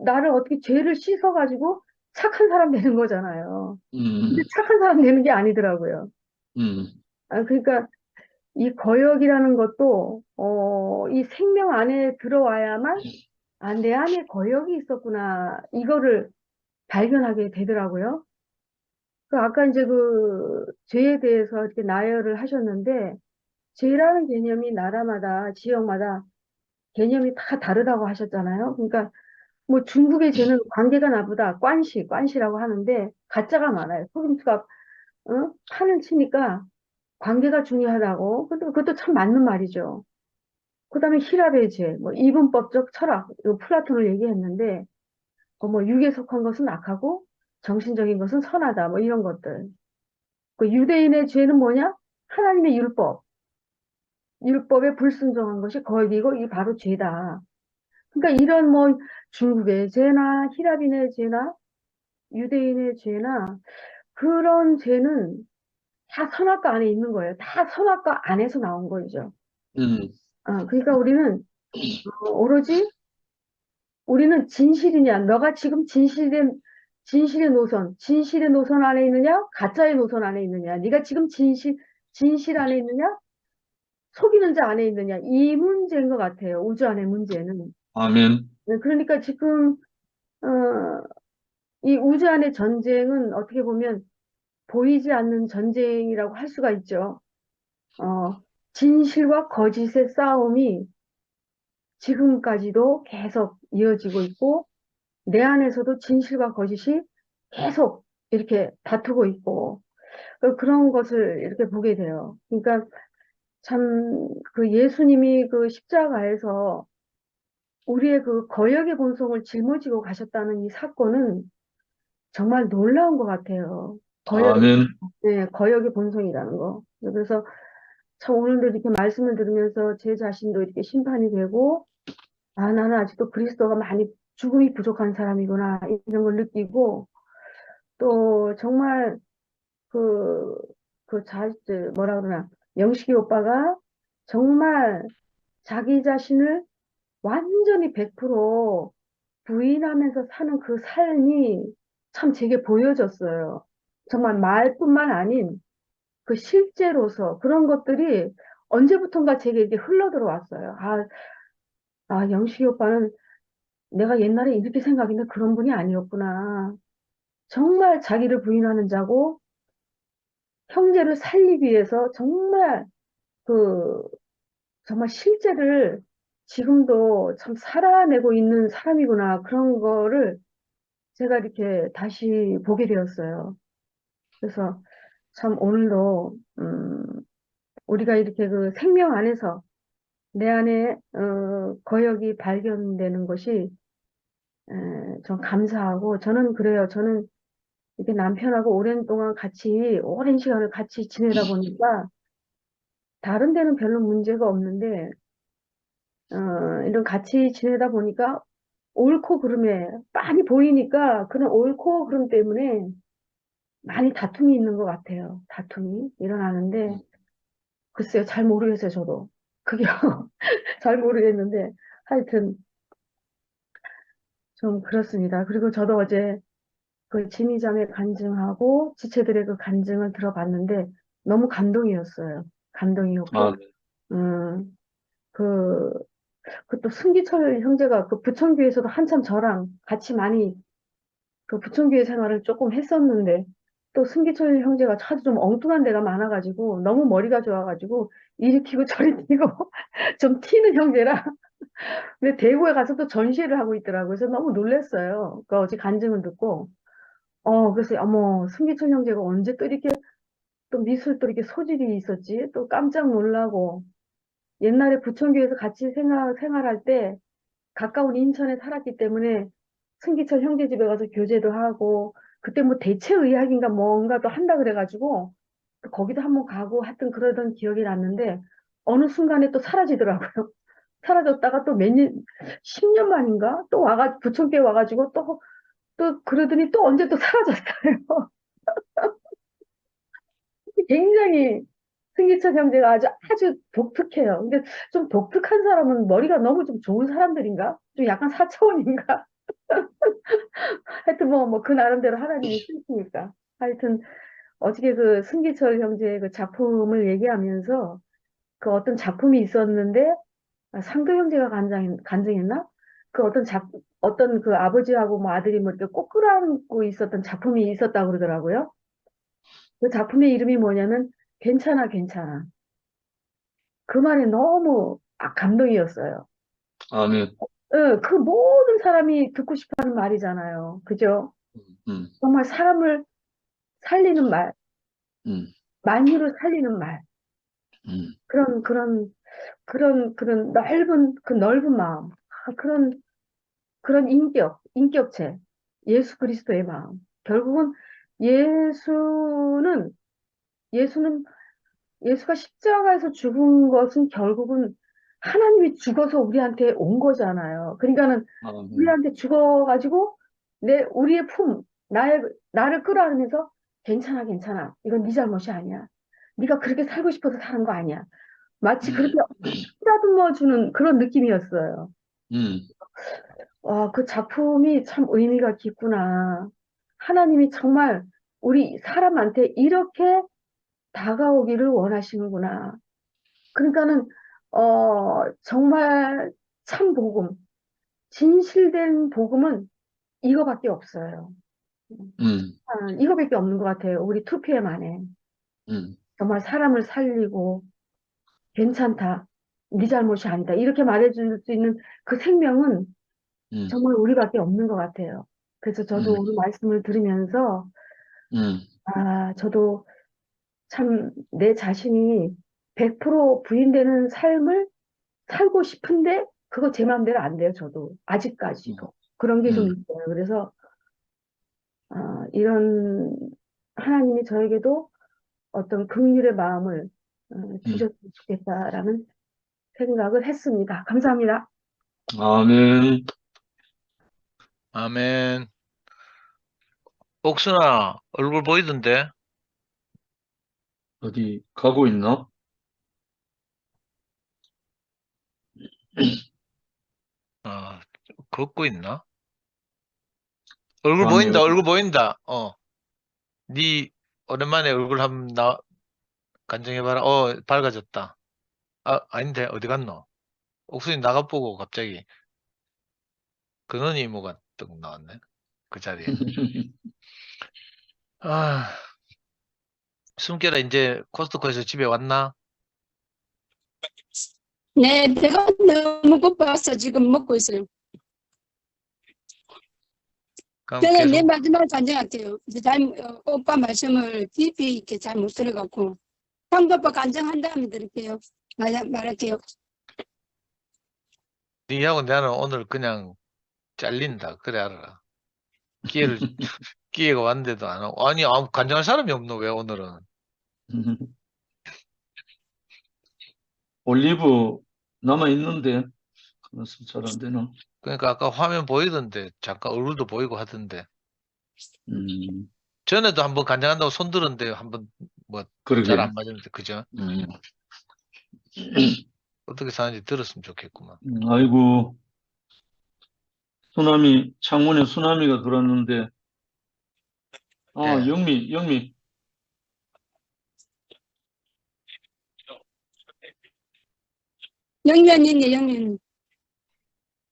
나를 어떻게 죄를 씻어가지고 착한 사람 되는 거잖아요. 근데 음, 착한 사람 되는 게 아니더라고요. 음, 그러니까 이 거역이라는 것도, 이 생명 안에 들어와야만, 내 안에 거역이 있었구나. 이거를 발견하게 되더라고요. 아까 이제 죄에 대해서 이렇게 나열을 하셨는데, 죄라는 개념이 나라마다, 지역마다 개념이 다 다르다고 하셨잖아요. 그러니까 뭐 중국의 죄는 관계가 나보다 관시라고 하는데 가짜가 많아요. 속임수가 판을 치니까 관계가 중요하다고. 근데 그것도 참 맞는 말이죠. 그다음에 히랍의 죄, 뭐 이분법적 철학, 이 플라톤을 얘기했는데, 뭐 육에 속한 것은 악하고 정신적인 것은 선하다, 뭐 이런 것들. 그 유대인의 죄는 뭐냐? 하나님의 율법에 불순종한 것이 거기고 이게 바로 죄다. 그러니까 이런 뭐 중국의 죄나 히랍인의 죄나 유대인의 죄나 그런 죄는 다 선악과 안에 있는 거예요. 다 선악과 안에서 나온 거죠. 음, 그러니까 오로지 우리는 진실이냐, 너가 지금 진실의 노선 안에 있느냐, 가짜의 노선 안에 있느냐, 네가 지금 진실 안에 있느냐, 속이는 자 안에 있느냐, 이 문제인 것 같아요. 우주 안의 문제는. 아멘. 네, 그러니까 지금 어, 이 우주 안의 전쟁은 어떻게 보면 보이지 않는 전쟁이라고 할 수가 있죠. 진실과 거짓의 싸움이 지금까지도 계속 이어지고 있고, 내 안에서도 진실과 거짓이 계속 이렇게 다투고 있고, 그런 것을 이렇게 보게 돼요. 그러니까 참 그 예수님이 그 십자가에서 우리의 그 거역의 본성을 짊어지고 가셨다는 이 사건은 정말 놀라운 것 같아요. 아멘. 네, 거역의 본성이라는 거. 그래서 참 오늘도 이렇게 말씀을 들으면서 제 자신도 이렇게 심판이 되고, 나는 아직도 그리스도가 많이 죽음이 부족한 사람이구나, 이런 걸 느끼고, 또 정말 그, 뭐라 그러나, 영식이 오빠가 정말 자기 자신을 완전히 100% 부인하면서 사는 그 삶이 참 제게 보여졌어요. 정말 말뿐만 아닌 그 실제로서 그런 것들이 언제부턴가 제게 이렇게 흘러 들어왔어요. 영식이 오빠는 내가 옛날에 이렇게 생각했는데 그런 분이 아니었구나. 정말 자기를 부인하는 자고 형제를 살리기 위해서 그, 정말 실제를 지금도 참 살아내고 있는 사람이구나. 그런 거를 제가 이렇게 다시 보게 되었어요. 그래서 참 오늘도, 우리가 이렇게 그 생명 안에서 내 안에, 거역이 발견되는 것이, 좀 감사하고, 저는 그래요. 저는 이렇게 남편하고 오랜 시간을 같이 지내다 보니까, 다른 데는 별로 문제가 없는데, 이런 같이 지내다 보니까 옳고 그름에 많이 보이니까 그런 옳고 그름 때문에 많이 다툼이 있는 것 같아요. 다툼이 일어나는데 글쎄요, 잘 모르겠어요, 저도. 그게 잘 모르겠는데 하여튼 좀 그렇습니다. 그리고 저도 어제 그 지미자매 간증하고 지체들의 그 간증을 들어봤는데 너무 감동이었어요. 감동이었고, 아멘. 음, 그, 또 승기철 형제가 그 부천교에서도 한참 저랑 같이 많이 그 부천교회 생활을 조금 했었는데 또 승기철 형제가 아주 좀 엉뚱한 데가 많아가지고 너무 머리가 좋아가지고 이리 튀고 저리 튀고 좀 튀는 형제라. 근데 대구에 가서 또 전시회를 하고 있더라고요. 그래서 너무 놀랐어요. 그 어제 간증을 듣고 그래서 어머 승기철 형제가 언제 또 이렇게 또 미술 또 이렇게 소질이 있었지? 또 깜짝 놀라고 옛날에 부천교회에서 같이 생활할 때 가까운 인천에 살았기 때문에 승기철 형제 집에 가서 교제도 하고 그때 뭐 대체의학인가 뭔가도 한다 그래가지고 또 거기도 한번 가고 하여튼 그러던 기억이 났는데 어느 순간에 또 사라지더라고요. 사라졌다가 또 10년 만인가 또 부천교회 와가지고 또 그러더니 또 언제 또 사라졌어요. 굉장히 승기철 형제가 아주 독특해요. 근데 좀 독특한 사람은 머리가 너무 좀 좋은 사람들인가? 좀 약간 사차원인가? 하여튼 그 나름대로 하나님이 쓰시니까. 하여튼 어저께 그 승기철 형제의 그 작품을 얘기하면서 그 어떤 작품이 있었는데 상도 형제가 간증했나? 그 어떤 그 아버지하고 뭐 아들이 뭐 이렇게 꼭 끌어안고 있었던 작품이 있었다고 그러더라고요. 그 작품의 이름이 뭐냐면 괜찮아, 괜찮아. 그 말이 너무 감동이었어요. 아멘. 그 모든 사람이 듣고 싶어 하는 말이잖아요. 그죠? 음, 정말 사람을 살리는 말, 음, 만유를 살리는 말. 음, 그런 그런 넓은 마음, 그런 인격체, 예수 그리스도의 마음. 결국은 예수는, 예수는, 예수가 십자가에서 죽은 것은 결국은 하나님이 죽어서 우리한테 온 거잖아요. 그러니까는 아멘. 우리한테 죽어가지고 우리의 나를 끌어안으면서 괜찮아, 괜찮아. 이건 네 잘못이 아니야. 네가 그렇게 살고 싶어서 사는 거 아니야. 마치 그렇게 쓰다듬어 주는 그런 느낌이었어요. 음, 와, 그 작품이 참 의미가 깊구나. 하나님이 정말 우리 사람한테 이렇게 다가오기를 원하시는구나. 그러니까는, 정말 참 복음, 진실된 복음은 이거밖에 없어요. 이거밖에 없는 것 같아요. 우리 2PM 안에. 음, 정말 사람을 살리고, 괜찮다. 네 잘못이 아니다. 이렇게 말해줄 수 있는 그 생명은 음, 정말 우리밖에 없는 것 같아요. 그래서 저도 음, 오늘 말씀을 들으면서, 음, 저도 참 내 자신이 100% 부인되는 삶을 살고 싶은데, 그거 제 마음대로 안 돼요, 저도. 아직까지도. 그런 게 좀 있어요. 그래서, 이런 하나님이 저에게도 어떤 긍휼의 마음을 주셨으면 좋겠다라는 생각을 했습니다. 감사합니다. 아멘. 아멘. 옥순아, 얼굴 보이던데? 어디 가고 있나? 아, 걷고 있나? 얼굴 아니, 보인다, 얼굴 보인다. 네 오랜만에 얼굴 한번 간정해봐라. 밝아졌다. 아닌데, 어디 갔노? 옥순이 나가보고 갑자기 근원이 이모가 뚝 나왔네. 그 자리에. 아, 숨결아, 이제 코스트코에서 집에 왔나? 네, 배가 너무 고파서 지금 먹고 있어요. 그럼 저는 내 계속, 마지막 간증할게요. 오빠 말씀을 깊이 있게 잘 못 들어갖고. 상도 오빠 간증한 다음에 들을게요. 말할게요. 니하고 나는 오늘 그냥 잘린다. 그래, 알아라. 기회가 왔는데도 안 하고. 아니, 간증할 사람이 없노, 왜 오늘은? 올리브 남아 있는데 그래서 잘 안 되나? 그러니까 아까 화면 보이던데, 잠깐 얼굴도 보이고 하던데. 음, 전에도 한번 간증한다고 손 들었는데, 한번 뭐, 잘 그러게. 안 맞았는데, 그죠? 음, 어떻게 사는지 들었으면 좋겠구만. 아이고, 창문에 쓰나미가 들었는데, 예. 영미, 영면이네, 영면.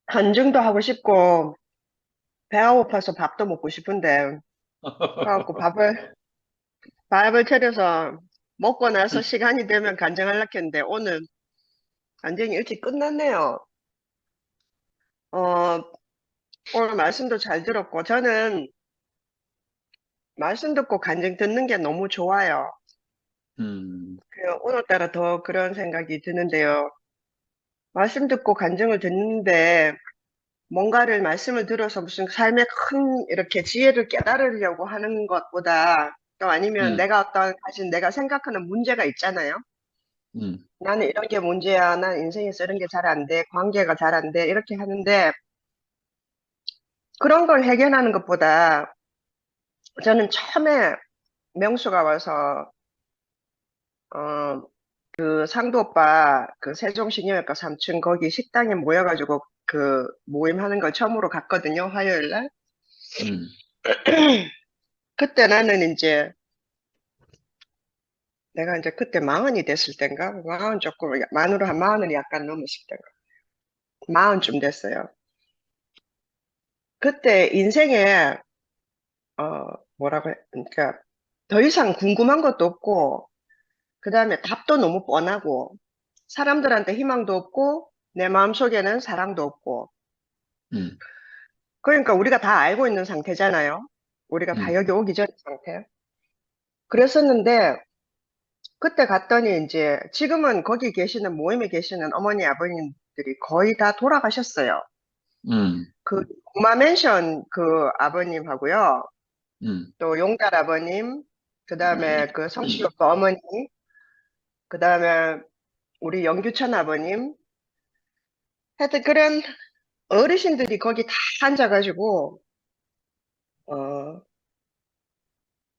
간증도 하고 싶고 배가 고파서 밥도 먹고 싶은데 그래갖고 밥을 차려서 먹고 나서 시간이 되면 간증하려고 했는데 오늘 간증이 일찍 끝났네요. 오늘 말씀도 잘 들었고 저는 말씀 듣고 간증 듣는 게 너무 좋아요. 오늘따라 더 그런 생각이 드는데요. 말씀 듣고 간증을 듣는데 뭔가를 말씀을 들어서 무슨 삶의 큰 이렇게 지혜를 깨달으려고 하는 것보다 또 아니면 내가 생각하는 문제가 있잖아요. 나는 이런 게 문제야. 난 인생에서 이런 게 잘 안 돼. 관계가 잘 안 돼. 이렇게 하는데 그런 걸 해결하는 것보다 저는 처음에 명수가 와서 그 상도 오빠 그 세종시니어과 3층 거기 식당에 모여가지고 그 모임하는 걸 처음으로 갔거든요. 화요일 날. 그때 나는 이제 내가 이제 그때 40이 됐을 땐가? 40 조금, 만으로 한 40을 약간 넘었을 때가. 40쯤 됐어요. 그때 인생에, 그러니까 더 이상 궁금한 것도 없고, 그 다음에 답도 너무 뻔하고, 사람들한테 희망도 없고, 내 마음속에는 사랑도 없고. 그러니까 우리가 다 알고 있는 상태잖아요. 우리가 다 여기 오기 전 상태. 그랬었는데, 그때 갔더니 이제 지금은 거기 계시는 모임에 계시는 어머니 아버님들이 거의 다 돌아가셨어요. 그 고마 맨션 그 아버님하고요. 또 용달 아버님, 그 다음에 그 성씨 오빠 어머니, 그 다음에 우리 영규천 아버님. 하여튼 그런 어르신들이 거기 다 앉아가지고,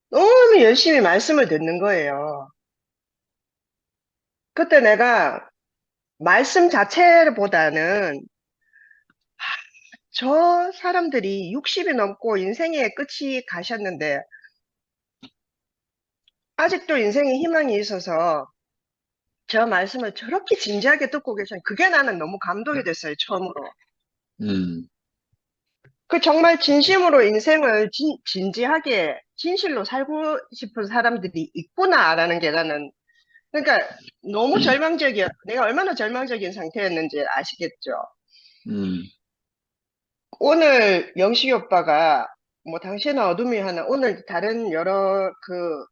너무 열심히 말씀을 듣는 거예요. 그때 내가 말씀 자체보다는 저 사람들이 60이 넘고 인생의 끝이 가셨는데, 아직도 인생에 희망이 있어서 저 말씀을 저렇게 진지하게 듣고 계신 그게 나는 너무 감동이 됐어요, 처음으로. 그 정말 진심으로 인생을 진지하게 진실로 살고 싶은 사람들이 있구나라는 게 나는 그러니까 너무 절망적이야. 내가 얼마나 절망적인 상태였는지 아시겠죠? 오늘 영식이 오빠가 뭐 당신은 어둠이 하나 오늘 다른 여러 그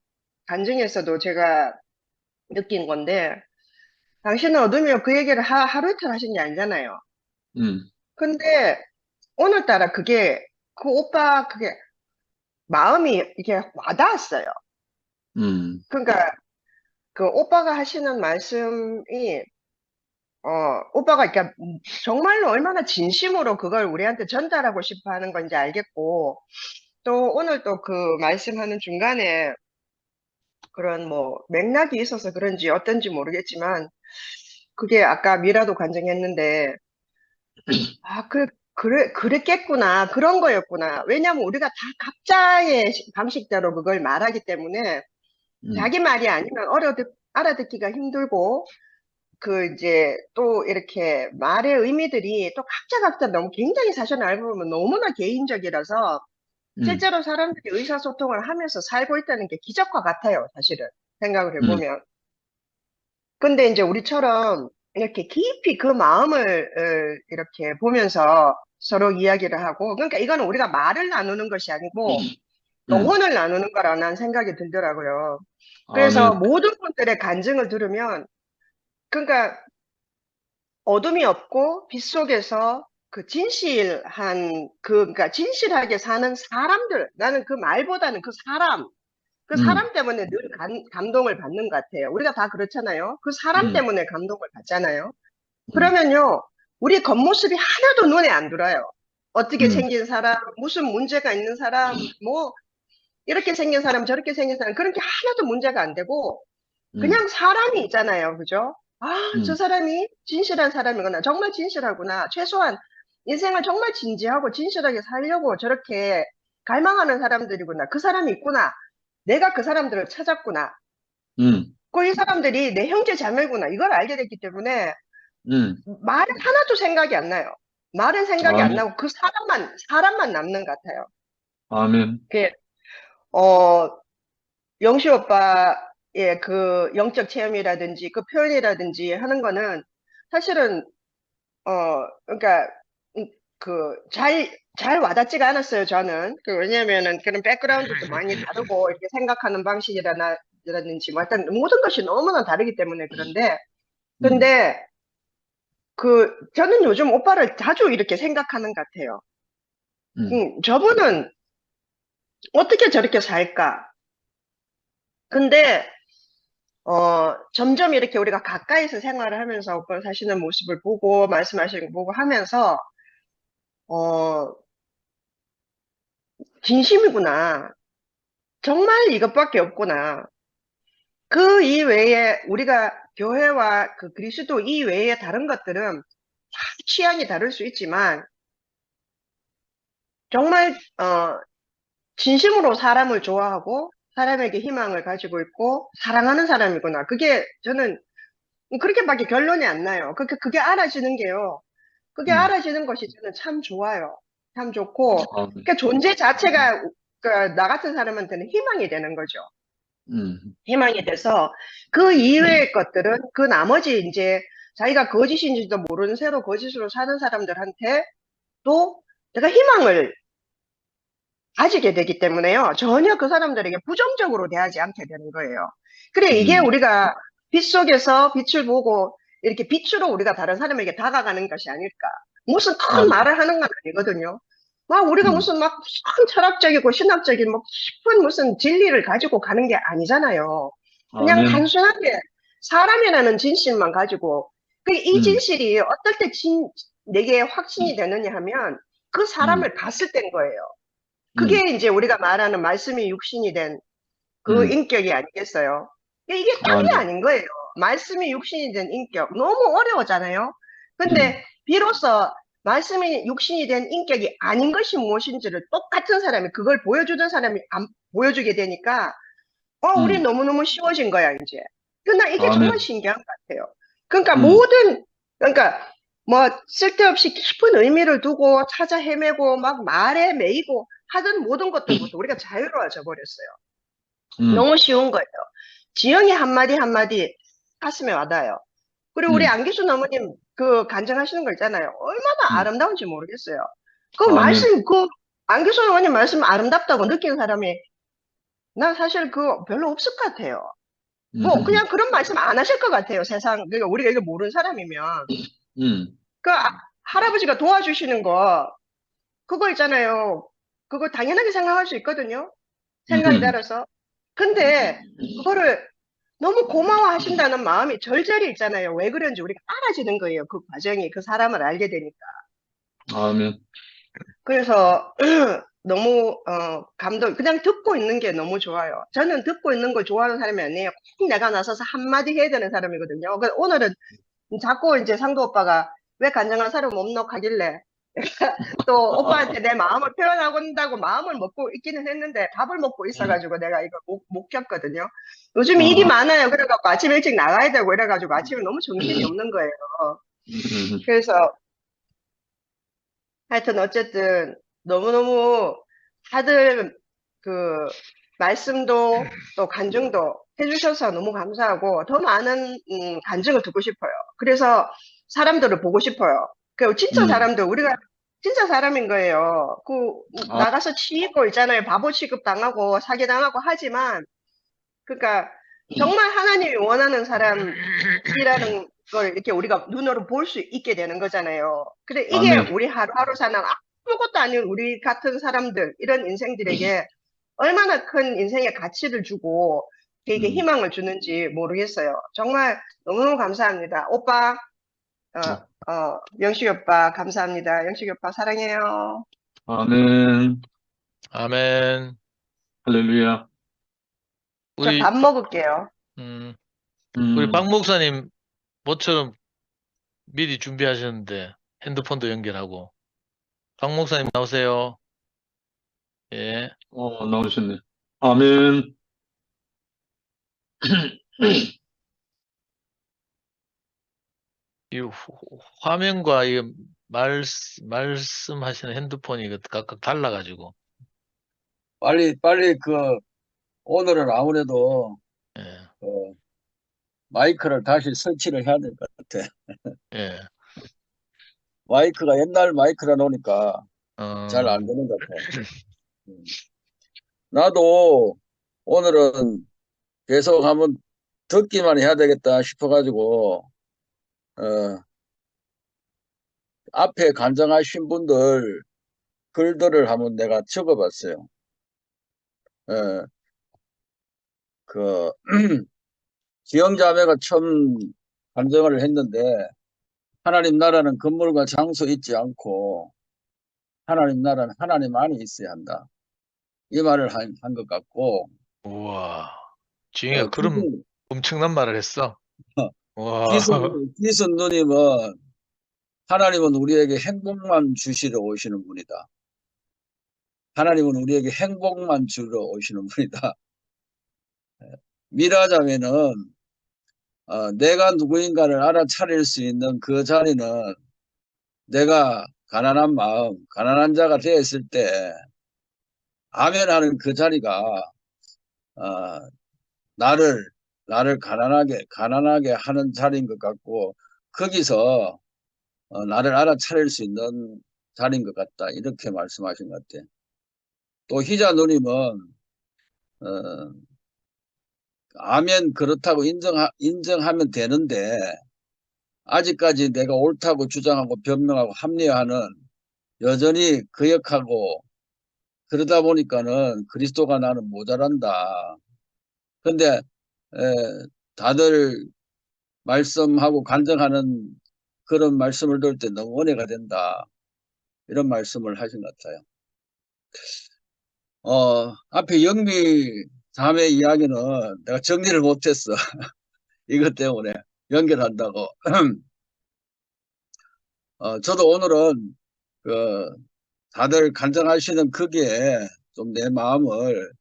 간증에서도 제가 느낀 건데 당신은 어둠이요 그 얘기를 하루 이틀 하신 게 아니잖아요. 근데 오늘따라 그게 그 오빠 그게 마음이 이게 와닿았어요. 그러니까 그 오빠가 하시는 말씀이 오빠가 그러니까 정말로 얼마나 진심으로 그걸 우리한테 전달하고 싶어 하는 건지 알겠고 또 오늘 또 그 말씀하는 중간에 그런 뭐 맥락이 있어서 그런지 어떤지 모르겠지만 그게 아까 미라도 간증했는데 그랬겠구나. 그런 거였구나. 왜냐면 우리가 다 각자의 방식대로 그걸 말하기 때문에 자기 말이 아니면 알아듣기가 힘들고 그 이제 또 이렇게 말의 의미들이 또 각자 너무 굉장히 사실 알고 보면 너무나 개인적이라서 실제로 사람들이 의사소통을 하면서 살고 있다는 게 기적과 같아요, 사실은. 생각을 해보면. 근데 이제 우리처럼 이렇게 깊이 그 마음을 이렇게 보면서 서로 이야기를 하고, 그러니까 이거는 우리가 말을 나누는 것이 아니고, 영혼을 나누는 거라는 생각이 들더라고요. 그래서 아멘. 모든 분들의 간증을 들으면, 그러니까 어둠이 없고 빛 속에서 그 진실한 그러니까 진실하게 사는 사람들 나는 그 말보다는 그 사람 때문에 늘 감동을 받는 것 같아요. 우리가 다 그렇잖아요. 그 사람 때문에 감동을 받잖아요. 그러면요 우리 겉모습이 하나도 눈에 안 들어요. 어떻게 생긴 사람, 무슨 문제가 있는 사람, 뭐 이렇게 생긴 사람, 저렇게 생긴 사람 그런 게 하나도 문제가 안 되고 그냥 사람이 있잖아요. 그죠? 저 사람이 진실한 사람이구나. 정말 진실하구나. 최소한 인생을 정말 진지하고 진실하게 살려고 저렇게 갈망하는 사람들이구나. 그 사람이 있구나. 내가 그 사람들을 찾았구나. 이 사람들이 내 형제 자매구나. 이걸 알게 됐기 때문에 말은 하나도 생각이 안 나요. 말은 생각이 안 아멘. 나고 그 사람만 남는 것 같아요. 아멘. 영시 오빠의 그 영적 체험이라든지 그 표현이라든지 하는 거는 사실은 그러니까 잘 와닿지가 않았어요. 저는 왜냐면은 그런 백그라운드도 많이 다르고 이렇게 생각하는 방식이라든지 뭐 일단 모든 것이 너무나 다르기 때문에 그런데 근데 저는 요즘 오빠를 자주 이렇게 생각하는 것 같아요. 저분은 어떻게 저렇게 살까? 근데 점점 이렇게 우리가 가까이서 생활을 하면서 오빠 사시는 모습을 보고 말씀하시는 거 보고 하면서 진심이구나. 정말 이것밖에 없구나. 그 이외에 우리가 교회와 그 그리스도 이외의 다른 것들은 다 취향이 다를 수 있지만 정말 진심으로 사람을 좋아하고 사람에게 희망을 가지고 있고 사랑하는 사람이구나. 그게 저는 그렇게밖에 결론이 안 나요. 그게 알아지는 게요. 그게 알아지는 것이 저는 참 좋아요. 참 좋고 그러니까 존재 자체가 나 같은 사람한테는 희망이 되는 거죠. 희망이 돼서 그 이외의 것들은 그 나머지 이제 자기가 거짓인지도 모르는 새로 거짓으로 사는 사람들한테 또 내가 희망을 가지게 되기 때문에요. 전혀 그 사람들에게 부정적으로 대하지 않게 되는 거예요. 그래, 이게 우리가 빛 속에서 빛을 보고 이렇게 빛으로 우리가 다른 사람에게 다가가는 것이 아닐까. 무슨 큰 말을 하는 건 아니거든요. 막 우리가 무슨 막 큰 철학적이고 신학적인 뭐 깊은 무슨 진리를 가지고 가는 게 아니잖아요. 그냥 아멘. 단순하게 사람이라는 진실만 가지고 이 진실이 어떨 때 내게 확신이 되느냐 하면 그 사람을 봤을 때인 거예요. 그게 이제 우리가 말하는 말씀이 육신이 된 그 인격이 아니겠어요? 이게 딴 게 아멘. 아닌 거예요. 말씀이 육신이 된 인격. 너무 어려웠잖아요. 근데 비로소 말씀이 육신이 된 인격이 아닌 것이 무엇인지를 똑같은 사람이 그걸 보여주던 사람이 안 보여주게 되니까 우리 너무너무 쉬워진 거야, 이제. 그러나 이게 정말 아멘. 신기한 것 같아요. 그러니까 그러니까 뭐 쓸데없이 깊은 의미를 두고 찾아 헤매고 막 말에 매이고 하던 모든 것들부터 우리가 자유로워져 버렸어요. 너무 쉬운 거예요. 지영이 한마디 한마디 가슴에 와닿아요. 그리고 우리 안기순 어머님 그 간증하시는 거 있잖아요. 얼마나 아름다운지 모르겠어요. 그 아멘. 말씀, 그 안기순 어머님 말씀 아름답다고 느낀 사람이 난 사실 그거 별로 없을 것 같아요. 뭐 그냥 그런 말씀 안 하실 것 같아요. 세상 그러니까 우리가 이거 모르는 사람이면 그 할아버지가 도와주시는 거 그거 있잖아요. 그거 당연하게 생각할 수 있거든요. 생각에 따라서. 근데 그거를 너무 고마워하신다는 마음이 절절히 있잖아요. 왜 그런지 우리가 알아지는 거예요. 그 과정이 그 사람을 알게 되니까. 아멘. 그래서 너무 감동. 그냥 듣고 있는 게 너무 좋아요. 저는 듣고 있는 걸 좋아하는 사람이 아니에요. 꼭 내가 나서서 한마디 해야 되는 사람이거든요. 그래서 오늘은 자꾸 이제 상도 오빠가 왜 간증한 사람 없노 하길래 또 오빠한테 내 마음을 표현하고 있다고 마음을 먹고 있기는 했는데 밥을 먹고 있어가지고 내가 이거 못 켰거든요. 요즘 일이 많아요. 그래갖고 아침 일찍 나가야 되고 이래가지고 아침에 너무 정신이 없는 거예요. 그래서 하여튼 어쨌든 너무너무 다들 그 말씀도 또 간증도 해주셔서 너무 감사하고 더 많은 간증을 듣고 싶어요. 그래서 사람들을 보고 싶어요. 그 진짜 사람들 우리가 진짜 사람인 거예요. 나가서 치이고 있잖아요. 바보 취급 당하고 사기 당하고 하지만 그러니까 정말 하나님이 원하는 사람이라는 걸 이렇게 우리가 눈으로 볼 수 있게 되는 거잖아요. 근데 이게 아멘. 우리 하루하루 사는 아무것도 아닌 우리 같은 사람들 이런 인생들에게 얼마나 큰 인생의 가치를 주고 이게 희망을 주는지 모르겠어요. 정말 너무너무 감사합니다. 오빠, 영식이 오빠 감사합니다. 영식이 오빠 사랑해요. 아멘. 아멘. 할렐루야. 저 밥 먹을게요. 우리 박 목사님 모처럼 미리 준비하셨는데 핸드폰도 연결하고. 박 목사님 나오세요. 예. 나오셨네. 아멘. 이 화면과 이 말씀하시는 핸드폰이 각각 달라가지고. 빨리 오늘은 아무래도 예. 마이크를 다시 설치를 해야 될 것 같아. 예. 마이크가 옛날 마이크라 놓으니까 잘 안 되는 것 같아. 나도 오늘은 계속 한번 듣기만 해야 되겠다 싶어가지고 앞에 간증하신 분들 글들을 한번 내가 적어봤어요. 지영자매가 처음 간증을 했는데 하나님 나라는 건물과 장소 있지 않고 하나님 나라는 하나님 안에 있어야 한다. 이 말을 한 것 같고. 우와. 지영이가 그런 엄청난 말을 했어. 와. 기순 누님은 하나님은 우리에게 행복만 주시러 오시는 분이다. 하나님은 우리에게 행복만 주러 오시는 분이다. 미라자매는 내가 누구인가를 알아차릴 수 있는 그 자리는 내가 가난한 마음, 가난한 자가 되었을 때 아멘하는 그 자리가 나를 가난하게 하는 자리인 것 같고 거기서 나를 알아차릴 수 있는 자리인 것 같다. 이렇게 말씀하신 것 같아요. 또 희자 누님은 아멘 그렇다고 인정하면 되는데 아직까지 내가 옳다고 주장하고 변명하고 합리화하는 여전히 거역하고 그러다 보니까는 그리스도가 나는 모자란다. 근데 다들 말씀하고 간증하는 그런 말씀을 들을 때 너무 은혜가 된다. 이런 말씀을 하신 것 같아요. 앞에 영미 자매 이야기는 내가 정리를 못했어. 이것 때문에 연결한다고. 저도 오늘은 다들 간증하시는 거기에 좀 내 마음을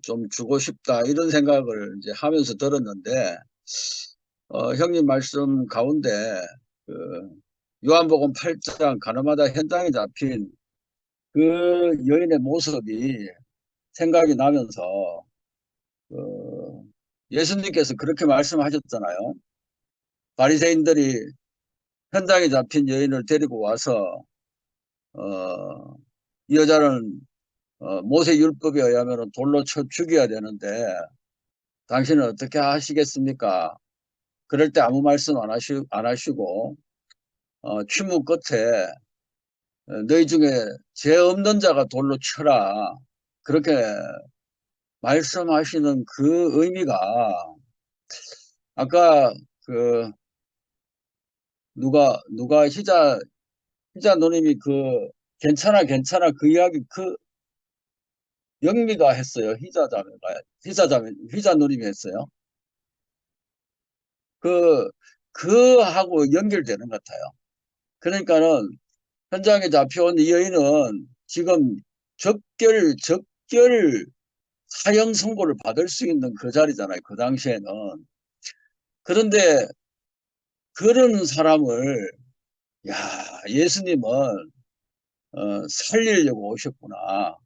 좀 주고 싶다 이런 생각을 이제 하면서 들었는데 형님 말씀 가운데 요한복음 8장 가늠하다 현장에 잡힌 그 여인의 모습이 생각이 나면서 예수님께서 그렇게 말씀하셨잖아요. 바리새인들이 현장에 잡힌 여인을 데리고 와서 이 여자는 모세 율법에 의하면 돌로 쳐 죽여야 되는데 당신은 어떻게 하시겠습니까? 그럴 때 아무 말씀 안 하시고 추무 끝에 너희 중에 죄 없는 자가 돌로 쳐라 그렇게 말씀하시는 그 의미가 아까 누가 희자 누님이 괜찮아 그 이야기 영미가 했어요. 희자 누님이 했어요. 하고 연결되는 것 같아요. 그러니까는 현장에 잡혀온 이 여인은 지금 적결 사형 선고를 받을 수 있는 그 자리잖아요. 그 당시에는. 그런데 그런 사람을 예수님은 살리려고 오셨구나.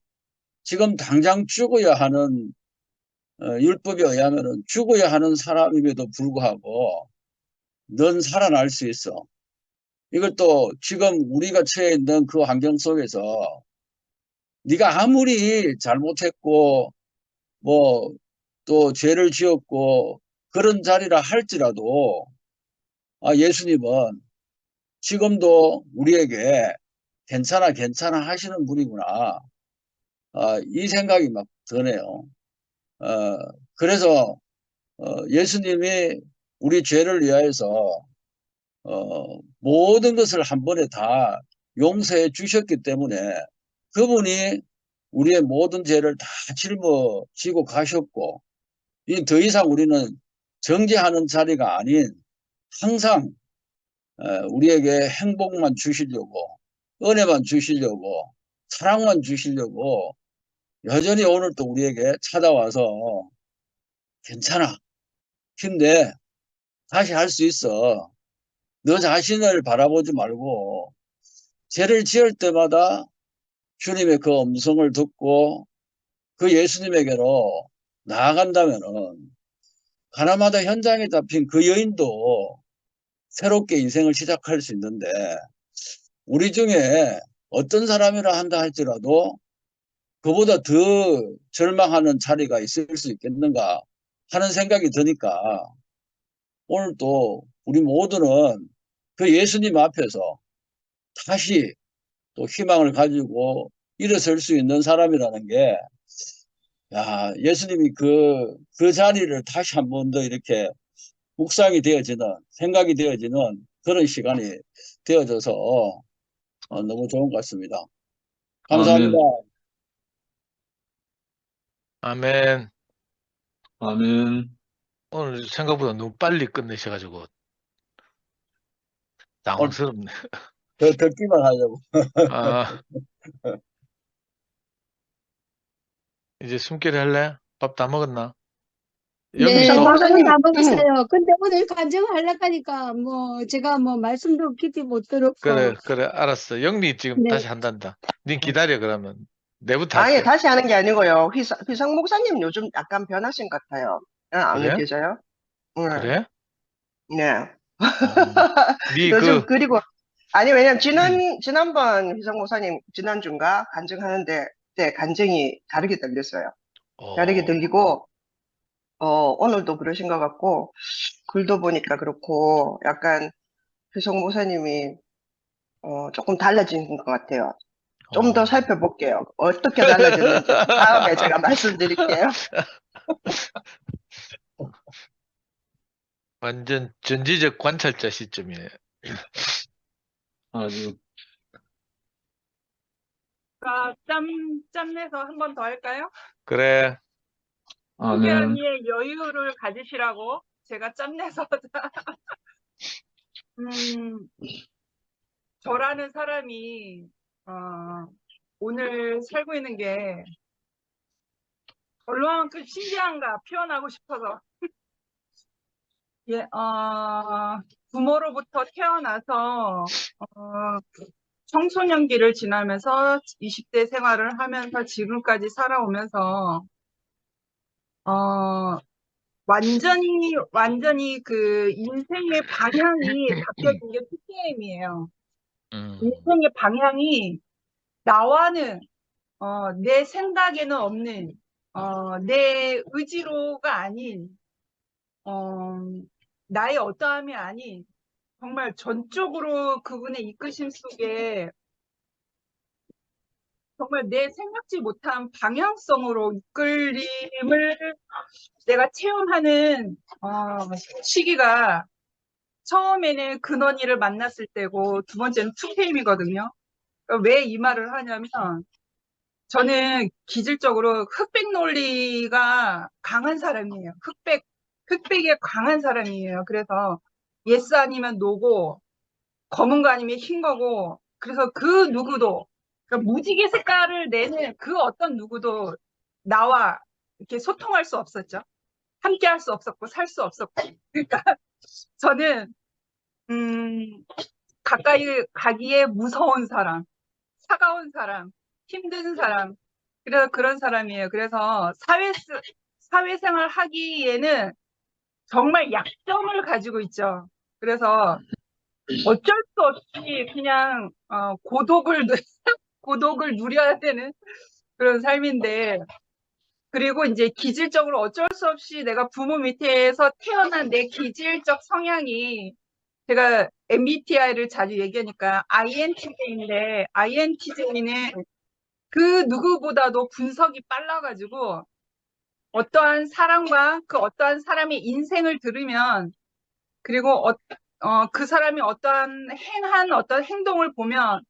지금 당장 죽어야 하는 율법에 의하면 죽어야 하는 사람임에도 불구하고 넌 살아날 수 있어. 이것도 지금 우리가 처해 있는 그 환경 속에서 네가 아무리 잘못했고 뭐 또 죄를 지었고 그런 자리라 할지라도 예수님은 지금도 우리에게 괜찮아 하시는 분이구나. 이 생각이 막 드네요. 그래서 예수님이 우리 죄를 위하여서 모든 것을 한 번에 다 용서해 주셨기 때문에 그분이 우리의 모든 죄를 다 짊어지고 가셨고 더 이상 우리는 정죄하는 자리가 아닌 항상 우리에게 행복만 주시려고 은혜만 주시려고 사랑만 주시려고 여전히 오늘 또 우리에게 찾아와서 괜찮아 힘내 다시 할 수 있어 너 자신을 바라보지 말고 죄를 지을 때마다 주님의 그 음성을 듣고 그 예수님에게로 나아간다면은 가나마다 현장에 잡힌 그 여인도 새롭게 인생을 시작할 수 있는데 우리 중에 어떤 사람이라 한다 할지라도 그보다 더 절망하는 자리가 있을 수 있겠는가 하는 생각이 드니까 오늘 또 우리 모두는 그 예수님 앞에서 다시 또 희망을 가지고 일어설 수 있는 사람이라는 게 예수님이 그 자리를 다시 한 번 더 이렇게 묵상이 되어지는 생각이 되어지는 그런 시간이 되어져서 너무 좋은 것 같습니다. 감사합니다. 아멘. 아멘. 오늘 생각보다 너무 빨리 끝내셔가지고 당황스럽네. 더 듣기만 하려고. 이제 숨결이 할래? 밥 다 먹었나? 네, 영미 또 밥은 다 먹었어요. 근데 오늘 간증하려고 하니까 제가 말씀도 깊이 못 들었고. 그래 알았어. 영미 지금 네. 다시 한단다. 님 기다려 그러면. 내부터 아니, 할게. 다시 하는 게 아니고요. 휘성 목사님 요즘 약간 변하신 것 같아요. 안 그래? 느껴져요? 그래? 네. 니 그리고, 아니, 왜냐면 지난번 휘성 목사님 지난주인가 간증하는데 때 간증이 다르게 들렸어요. 다르게 어, 들리고, 오늘도 그러신 것 같고, 글도 보니까 그렇고, 약간 효성 목사님이, 조금 달라진 것 같아요. 좀 더 어. 살펴볼게요. 어떻게 달라졌는지 다음에 제가 말씀드릴게요. 완전 전지적 관찰자 시점이네요. 아주 짬내서 한 번 더 할까요? 그래. 아, 네. 소개하기에 여유를 가지시라고 제가 짬내서 저라는 사람이 오늘 살고 있는 게 얼마만큼 신기한가 표현하고 싶어서 예, 부모로부터 태어나서 청소년기를 지나면서 20대 생활을 하면서 지금까지 살아오면서 완전히 그 인생의 방향이 바뀌어진 게 PPM이에요. 인생의 방향이 나와는 내 생각에는 없는 내 의지로가 아닌 나의 어떠함이 아닌 정말 전적으로 그분의 이끄심 속에 정말 내 생각지 못한 방향성으로 이끌림을 내가 체험하는 시기가 처음에는 근원이를 만났을 때고 두 번째는 2PM이거든요. 왜 이 말을 하냐면 저는 기질적으로 흑백 논리가 강한 사람이에요. 흑백에 강한 사람이에요. 그래서 예스 아니면 노고 검은 거 아니면 흰 거고 그래서 그 누구도 그러니까 무지개 색깔을 내는 그 어떤 누구도 나와 이렇게 소통할 수 없었죠. 함께 할 수 없었고 살 수 없었고 그러니까 저는 가까이 가기에 무서운 사람, 차가운 사람, 힘든 사람 그래서 그런 사람이에요. 그래서 사회생활 하기에는 정말 약점을 가지고 있죠. 그래서 어쩔 수 없이 그냥 고독을 누려야 되는 그런 삶인데 그리고 이제 기질적으로 어쩔 수 없이 내가 부모 밑에서 태어난 내 기질적 성향이 제가 MBTI를 자주 얘기하니까 INTJ인데 INTJ는 그 누구보다도 분석이 빨라가지고 어떠한 사람과 그 어떠한 사람의 인생을 들으면 그리고 그 사람이 어떠한 어떤 행동을 보면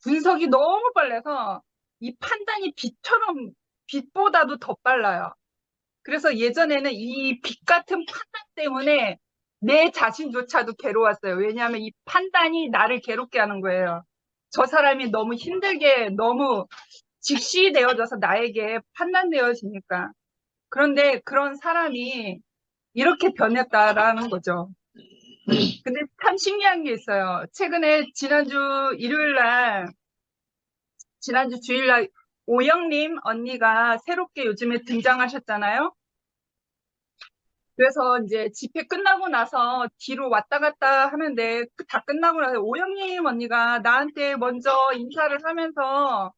분석이 너무 빨라서 이 판단이 빛보다도 더 빨라요. 그래서 예전에는 이 빛 같은 판단 때문에 내 자신조차도 괴로웠어요. 왜냐하면 이 판단이 나를 괴롭게 하는 거예요. 저 사람이 너무 힘들게 너무 직시되어져서 나에게 판단되어지니까. 그런데 그런 사람이 이렇게 변했다라는 거죠. 근데 참 신기한 게 있어요. 최근에 지난주 주일날 오영님 언니가 새롭게 요즘에 등장하셨잖아요. 그래서 이제 집회 끝나고 나서 뒤로 왔다 갔다 하는데 다 끝나고 나서 오영님 언니가 나한테 먼저 인사를 하면서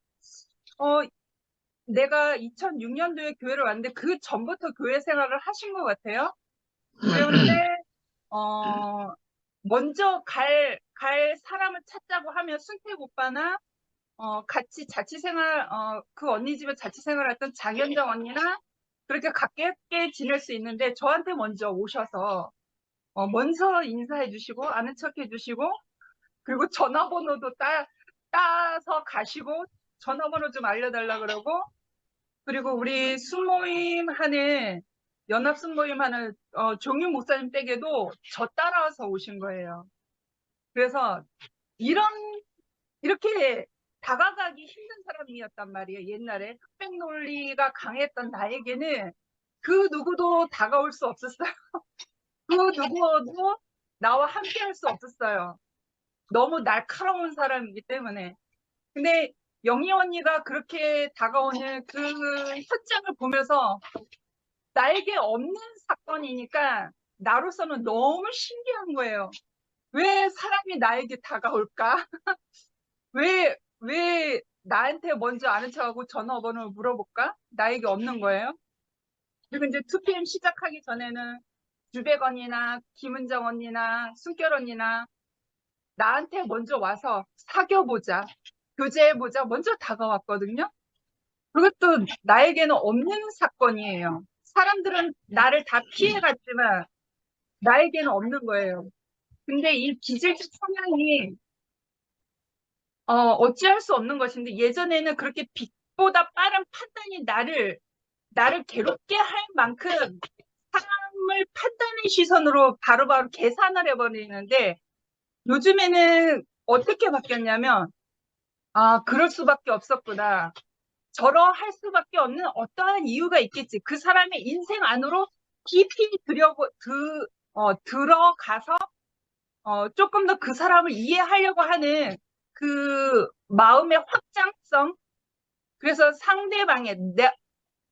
내가 2006년도에 교회를 왔는데 그 전부터 교회 생활을 하신 것 같아요. 그런데 먼저 갈 사람을 찾자고 하면 순택 오빠나 같이 자취생활 그 언니 집에 자취생활 했던 장현정 언니나 그렇게 가깝게 지낼 수 있는데 저한테 먼저 오셔서 먼저 인사해 주시고 아는 척 해 주시고 그리고 전화번호도 따서 가시고 전화번호 좀 알려달라 그러고 그리고 우리 순모임 하는 연합 순모임 하는 종윤 목사님 댁에도 저 따라와서 오신 거예요. 그래서 이렇게 다가가기 힘든 사람이었단 말이에요. 옛날에 흑백 논리가 강했던 나에게는 그 누구도 다가올 수 없었어요. 그 누구도 나와 함께 할 수 없었어요. 너무 날카로운 사람이기 때문에. 근데 영희 언니가 그렇게 다가오는 그 현장을 보면서 나에게 없는 사건이니까 나로서는 너무 신기한 거예요. 왜 사람이 나에게 다가올까? 왜 나한테 먼저 아는 척하고 전화번호를 물어볼까? 나에게 없는 거예요. 그리고 이제 2PM 시작하기 전에는 주백 언니나 김은정 언니나 숨결 언니나 나한테 먼저 와서 사귀어보자, 교제해보자 먼저 다가왔거든요. 그것도 나에게는 없는 사건이에요. 사람들은 나를 다 피해갔지만 나에게는 없는 거예요. 근데 이 기질적 성향이 어찌할 수 없는 것인데 예전에는 그렇게 빛보다 빠른 판단이 나를 괴롭게 할 만큼 사람을 판단의 시선으로 바로바로 계산을 해버리는데 요즘에는 어떻게 바뀌었냐면 그럴 수밖에 없었구나. 저러할 수밖에 없는 어떠한 이유가 있겠지. 그 사람의 인생 안으로 깊이 들어가서 조금 더 그 사람을 이해하려고 하는 그 마음의 확장성. 그래서 상대방의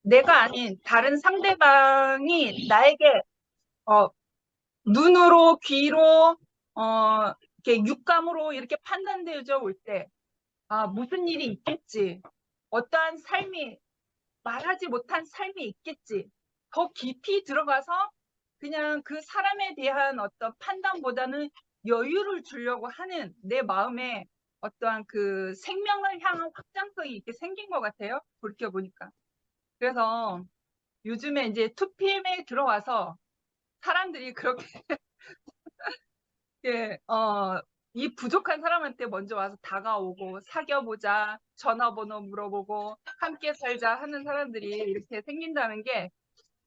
내가 아닌 다른 상대방이 나에게 눈으로, 귀로, 이렇게 육감으로 이렇게 판단되어져 올 때, 무슨 일이 있겠지. 어떠한 삶이, 말하지 못한 삶이 있겠지. 더 깊이 들어가서 그냥 그 사람에 대한 어떤 판단보다는 여유를 주려고 하는 내 마음에 어떠한 그 생명을 향한 확장성이 이렇게 생긴 것 같아요. 돌이켜보니까. 그래서 요즘에 이제 2PM에 들어와서 사람들이 그렇게 예, 이 부족한 사람한테 먼저 와서 다가오고 사귀어보자, 전화번호 물어보고 함께 살자 하는 사람들이 이렇게 생긴다는 게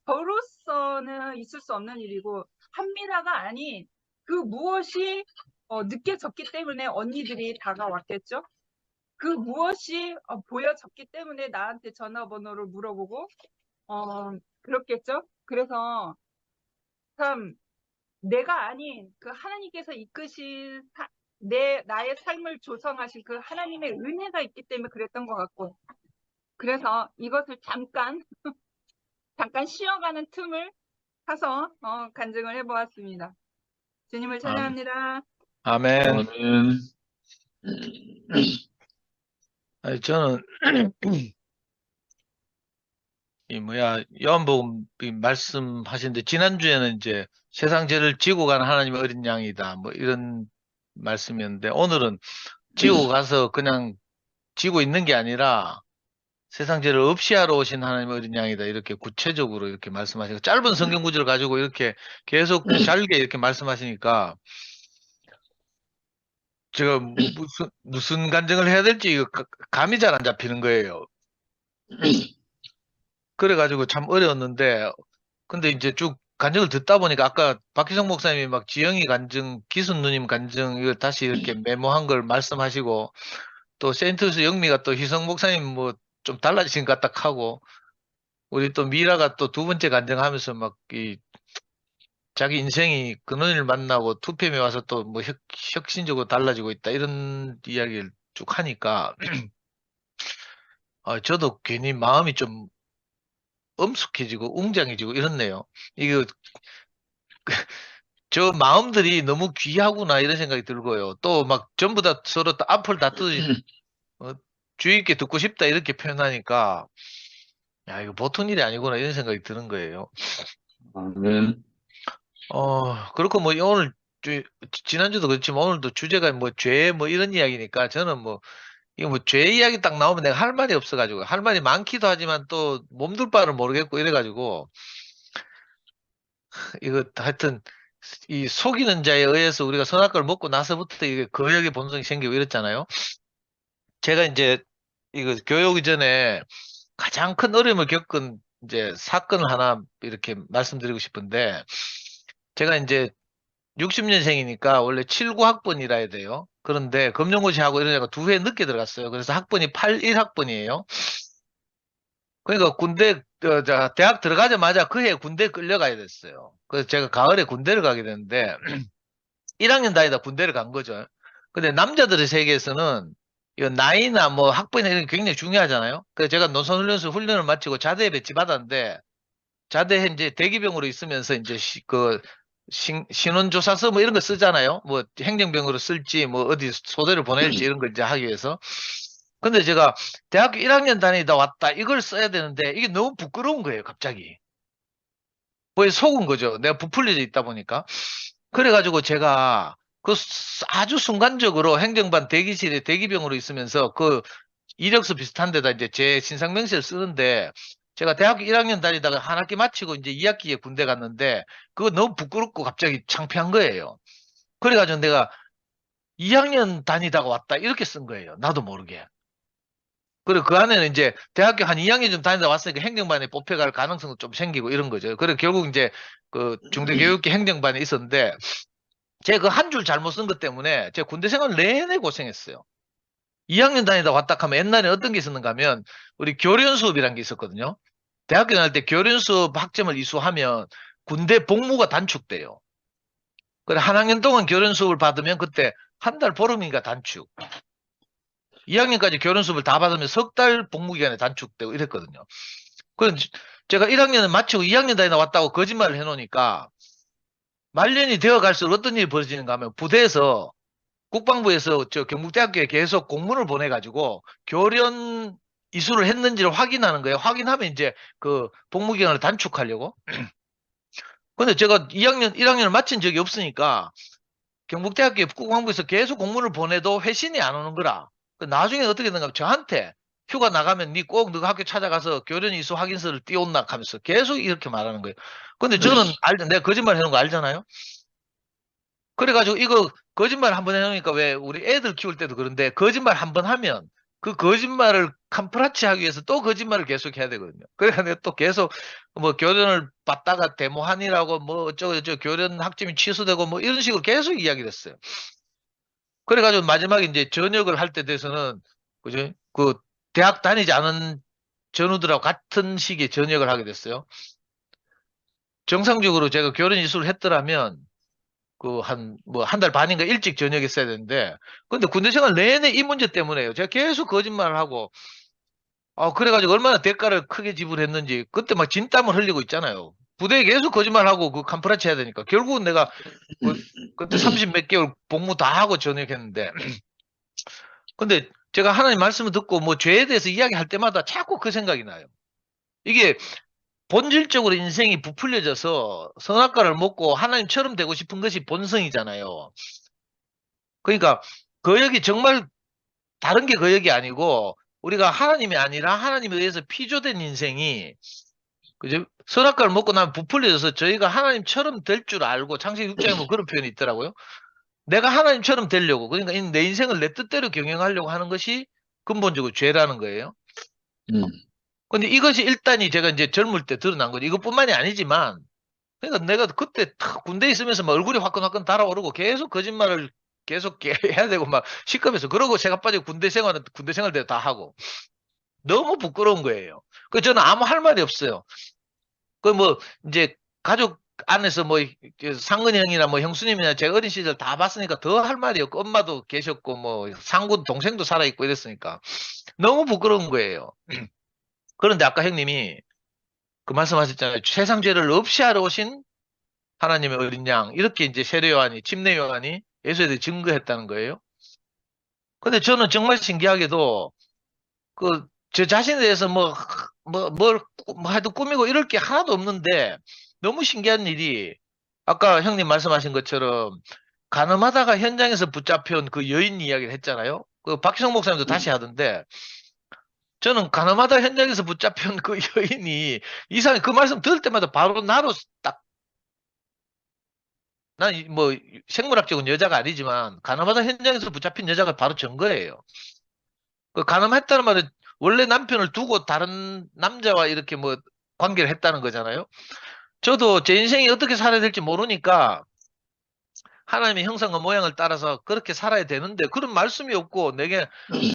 저로서는 있을 수 없는 일이고 한미라가 아닌 그 무엇이 느껴졌기 때문에 언니들이 다가왔겠죠. 그 무엇이 보여졌기 때문에 나한테 전화번호를 물어보고 그렇겠죠. 그래서 참 내가 아닌 그 하나님께서 이끄신 나의 삶을 조성하신 그 하나님의 은혜가 있기 때문에 그랬던 것 같고 그래서 이것을 잠깐 쉬어가는 틈을 타서 간증을 해보았습니다. 주님을 찬양합니다. 아멘. 아멘. 아니, 저는 요한복음 말씀하시는데 지난주에는 이제 세상 죄를 지고 가는 하나님의 어린 양이다 뭐 이런 말씀이었는데 오늘은 지고 가서 그냥 지고 있는 게 아니라 세상 죄를 없이 하러 오신 하나님의 어린 양이다 이렇게 구체적으로 이렇게 말씀하시고 짧은 성경 구절을 가지고 이렇게 계속 잘게 이렇게 말씀하시니까 제가 무슨 간증을 해야 될지 이거 감이 잘 안 잡히는 거예요. 그래가지고 참 어려웠는데, 근데 이제 쭉 간증을 듣다 보니까 아까 박희성 목사님이 막 지영이 간증, 기순 누님 간증, 이거 다시 이렇게 메모한 걸 말씀하시고, 또 세인트루스 영미가 또 희성 목사님 뭐 좀 달라지신 것 같다 하고, 우리 또 미라가 또 두 번째 간증하면서 막 자기 인생이 근원을 만나고 2PM에 와서 또 뭐 혁신적으로 달라지고 있다 이런 이야기를 쭉 하니까, 저도 괜히 마음이 좀 엄숙해지고 웅장해지고 이렇네요. 이거 저 마음들이 너무 귀하구나 이런 생각이 들고요. 또 막 전부 다 서로 앞을 다투지 주의 있게 듣고 싶다 이렇게 표현하니까 야 이거 보통 일이 아니구나 이런 생각이 드는 거예요. 아멘. 그렇고 뭐 오늘 지난주도 그렇지만 오늘도 주제가 뭐 죄 뭐 이런 이야기니까 저는 뭐 이거 뭐 죄 이야기 딱 나오면 내가 할 말이 없어가지고 할 말이 많기도 하지만 또 몸둘 바를 모르겠고 이래가지고 이거 하여튼 이 속이는 자에 의해서 우리가 선악과를 먹고 나서부터 이게 거역의 본성이 생기고 이랬잖아요. 제가 이제 이거 교육 이전에 가장 큰 어려움을 겪은 이제 사건을 하나 이렇게 말씀드리고 싶은데 제가 이제 60년생이니까 원래 79학번이라 해야 돼요. 그런데 검정고시하고 이런 애가 2회 늦게 들어갔어요. 그래서 학번이 81학번이에요. 그러니까 대학 들어가자마자 그 해 군대 끌려가야 됐어요. 그래서 제가 가을에 군대를 가게 됐는데 1학년 다니다 군대를 간 거죠. 근데 남자들의 세계에서는 이 나이나 뭐 학번이나 이런 게 굉장히 중요하잖아요. 그래서 제가 노선훈련소 훈련을 마치고 자대에 배치받았는데 자대에 이제 대기병으로 있으면서 이제 신원조사서 뭐 이런 거 쓰잖아요. 뭐 행정병으로 쓸지 뭐 어디 소대를 보낼지 이런 걸 이제 하기 위해서. 근데 제가 대학교 1학년 다니다 왔다 이걸 써야 되는데 이게 너무 부끄러운 거예요, 갑자기. 거의 속은 거죠. 내가 부풀려져 있다 보니까. 그래가지고 제가 아주 순간적으로 행정반 대기실에 대기병으로 있으면서 그 이력서 비슷한 데다 이제 제 신상명세를 쓰는데 제가 대학교 1학년 다니다가 한 학기 마치고 이제 2학기에 군대 갔는데 그거 너무 부끄럽고 갑자기 창피한 거예요. 그래가지고 내가 2학년 다니다가 왔다 이렇게 쓴 거예요. 나도 모르게. 그리고 그 안에는 이제 대학교 한 2학년 좀 다니다 왔으니까 행정반에 뽑혀갈 가능성도 좀 생기고 이런 거죠. 그래서 결국 이제 그 중대교육계 행정반에 있었는데 제가 그 한 줄 잘못 쓴 것 때문에 제가 군대 생활 내내 고생했어요. 2학년 다니다 왔다 하면 옛날에 어떤 게 있었는가 하면 우리 교련 수업이라는 게 있었거든요. 대학교 다닐 때 교련 수업 학점을 이수하면 군대 복무가 단축돼요. 그래 한 학년 동안 교련 수업을 받으면 그때 한 달 보름인가 단축. 2학년까지 교련 수업을 다 받으면 석 달 복무 기간에 단축되고 이랬거든요. 그럼 제가 1학년을 마치고 2학년 다니다 왔다고 거짓말을 해놓으니까 말년이 되어 갈수록 어떤 일이 벌어지는가 하면 부대에서 국방부에서 저 경북대학교에 계속 공문을 보내가지고 교련 이수를 했는지를 확인하는 거예요. 확인하면 이제 그 복무 기간을 단축하려고. 근데 제가 1학년을 마친 적이 없으니까 경북대학교 국방부에서 계속 공문을 보내도 회신이 안 오는 거라. 나중에 어떻게 된가 저한테 휴가 나가면 니 꼭 너가 학교 찾아가서 교련 이수 확인서를 띄웠나 하면서 계속 이렇게 말하는 거예요. 근데 저는 내가 거짓말 해놓은 거 알잖아요. 그래가지고 이거 거짓말 한번 해놓으니까 왜 우리 애들 키울 때도 그런데 거짓말 한번 하면 그 거짓말을 캄프라치 하기 위해서 또 거짓말을 계속 해야 되거든요. 그래서 내가 또 계속 뭐 교련을 받다가 데모한이라고 뭐 어쩌고 교련 학점이 취소되고 뭐 이런 식으로 계속 이야기를 했어요. 그래가지고 마지막에 이제 전역을 할 때 돼서는 그죠? 그 대학 다니지 않은 전우들하고 같은 시기에 전역을 하게 됐어요. 정상적으로 제가 교련 이수를 했더라면 그 한 달 반인가 일찍 전역했어야 되는데 근데 군대 생활 내내 이 문제 때문에요. 제가 계속 거짓말을 하고 그래가지고 얼마나 대가를 크게 지불했는지 그때 막 진땀을 흘리고 있잖아요. 부대에 계속 거짓말하고 그 캄프라치 해야 되니까 결국은 내가 그때 30 몇 개월 복무 다 하고 전역했는데 근데 제가 하나님 말씀을 듣고 뭐 죄에 대해서 이야기할 때마다 자꾸 그 생각이 나요. 이게 본질적으로 인생이 부풀려져서 선악과를 먹고 하나님처럼 되고 싶은 것이 본성이잖아요. 그러니까 거역이 정말 다른 게 거역이 아니고 우리가 하나님이 아니라 하나님에 의해서 피조된 인생이 그죠? 선악과를 먹고 나면 부풀려져서 저희가 하나님처럼 될 줄 알고 창세기 6장에 뭐 그런 표현이 있더라고요. 내가 하나님처럼 되려고 그러니까 내 인생을 내 뜻대로 경영하려고 하는 것이 근본적으로 죄라는 거예요. 근데 이것이 일단이 제가 이제 젊을 때 드러난 거죠. 이것뿐만이 아니지만 그러니까 내가 그때 군대에 있으면서 막 얼굴이 화끈화끈 달아오르고 계속 거짓말을 계속 해야 되고 막 시급해서 그러고 제가 빠지고 군대 생활대로 다 하고 너무 부끄러운 거예요. 그 저는 아무 할 말이 없어요. 그 뭐 이제 가족 안에서 뭐 상근이 형이나 뭐 형수님이나 제 어린 시절 다 봤으니까 더 할 말이 없고 엄마도 계셨고 뭐 상군 동생도 살아있고 이랬으니까 너무 부끄러운 거예요. 그런데 아까 형님이 그 말씀하셨잖아요. 세상 죄를 없이 하러 오신 하나님의 어린 양 이렇게 이제 세례 요한이 침례 요한이 예수에 대해 증거했다는 거예요. 근데 저는 정말 신기하게도 그 저 자신에 대해서 뭘 하여튼 꾸미고 이럴 게 하나도 없는데 너무 신기한 일이 아까 형님 말씀하신 것처럼 가늠하다가 현장에서 붙잡혀온 그 여인 이야기를 했잖아요. 그 박희성 목사님도 다시 하던데 저는 가늠하다 현장에서 붙잡혀온 그 여인이 이상하게 그 말씀 들을 때마다 바로 나로 딱 난 뭐 생물학적인 여자가 아니지만 가늠하다 현장에서 붙잡힌 여자가 바로 증거예요. 그 가늠했다는 말은 원래 남편을 두고 다른 남자와 이렇게 뭐 관계를 했다는 거잖아요. 저도 제 인생이 어떻게 살아야 될지 모르니까 하나님의 형상과 모양을 따라서 그렇게 살아야 되는데 그런 말씀이 없고 내게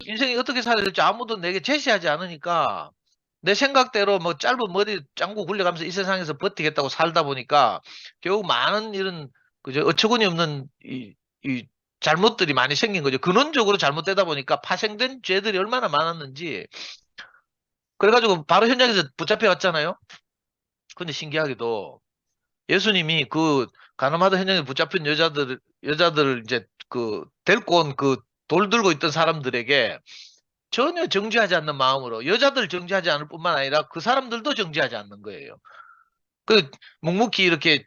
인생이 어떻게 살아야 될지 아무도 내게 제시하지 않으니까 내 생각대로 뭐 짧은 머리 짱구 굴려가면서 이 세상에서 버티겠다고 살다 보니까 결국 많은 이런 그저 어처구니 없는 이 잘못들이 많이 생긴 거죠. 근원적으로 잘못되다 보니까 파생된 죄들이 얼마나 많았는지 그래가지고 바로 현장에서 붙잡혀 왔잖아요. 근데 신기하게도 예수님이 그 가늠하다 현장에 붙잡힌 여자들을 이제 그 데리고 온 그 돌 들고 있던 사람들에게 전혀 정죄하지 않는 마음으로 여자들 정죄하지 않을 뿐만 아니라 그 사람들도 정죄하지 않는 거예요. 그 묵묵히 이렇게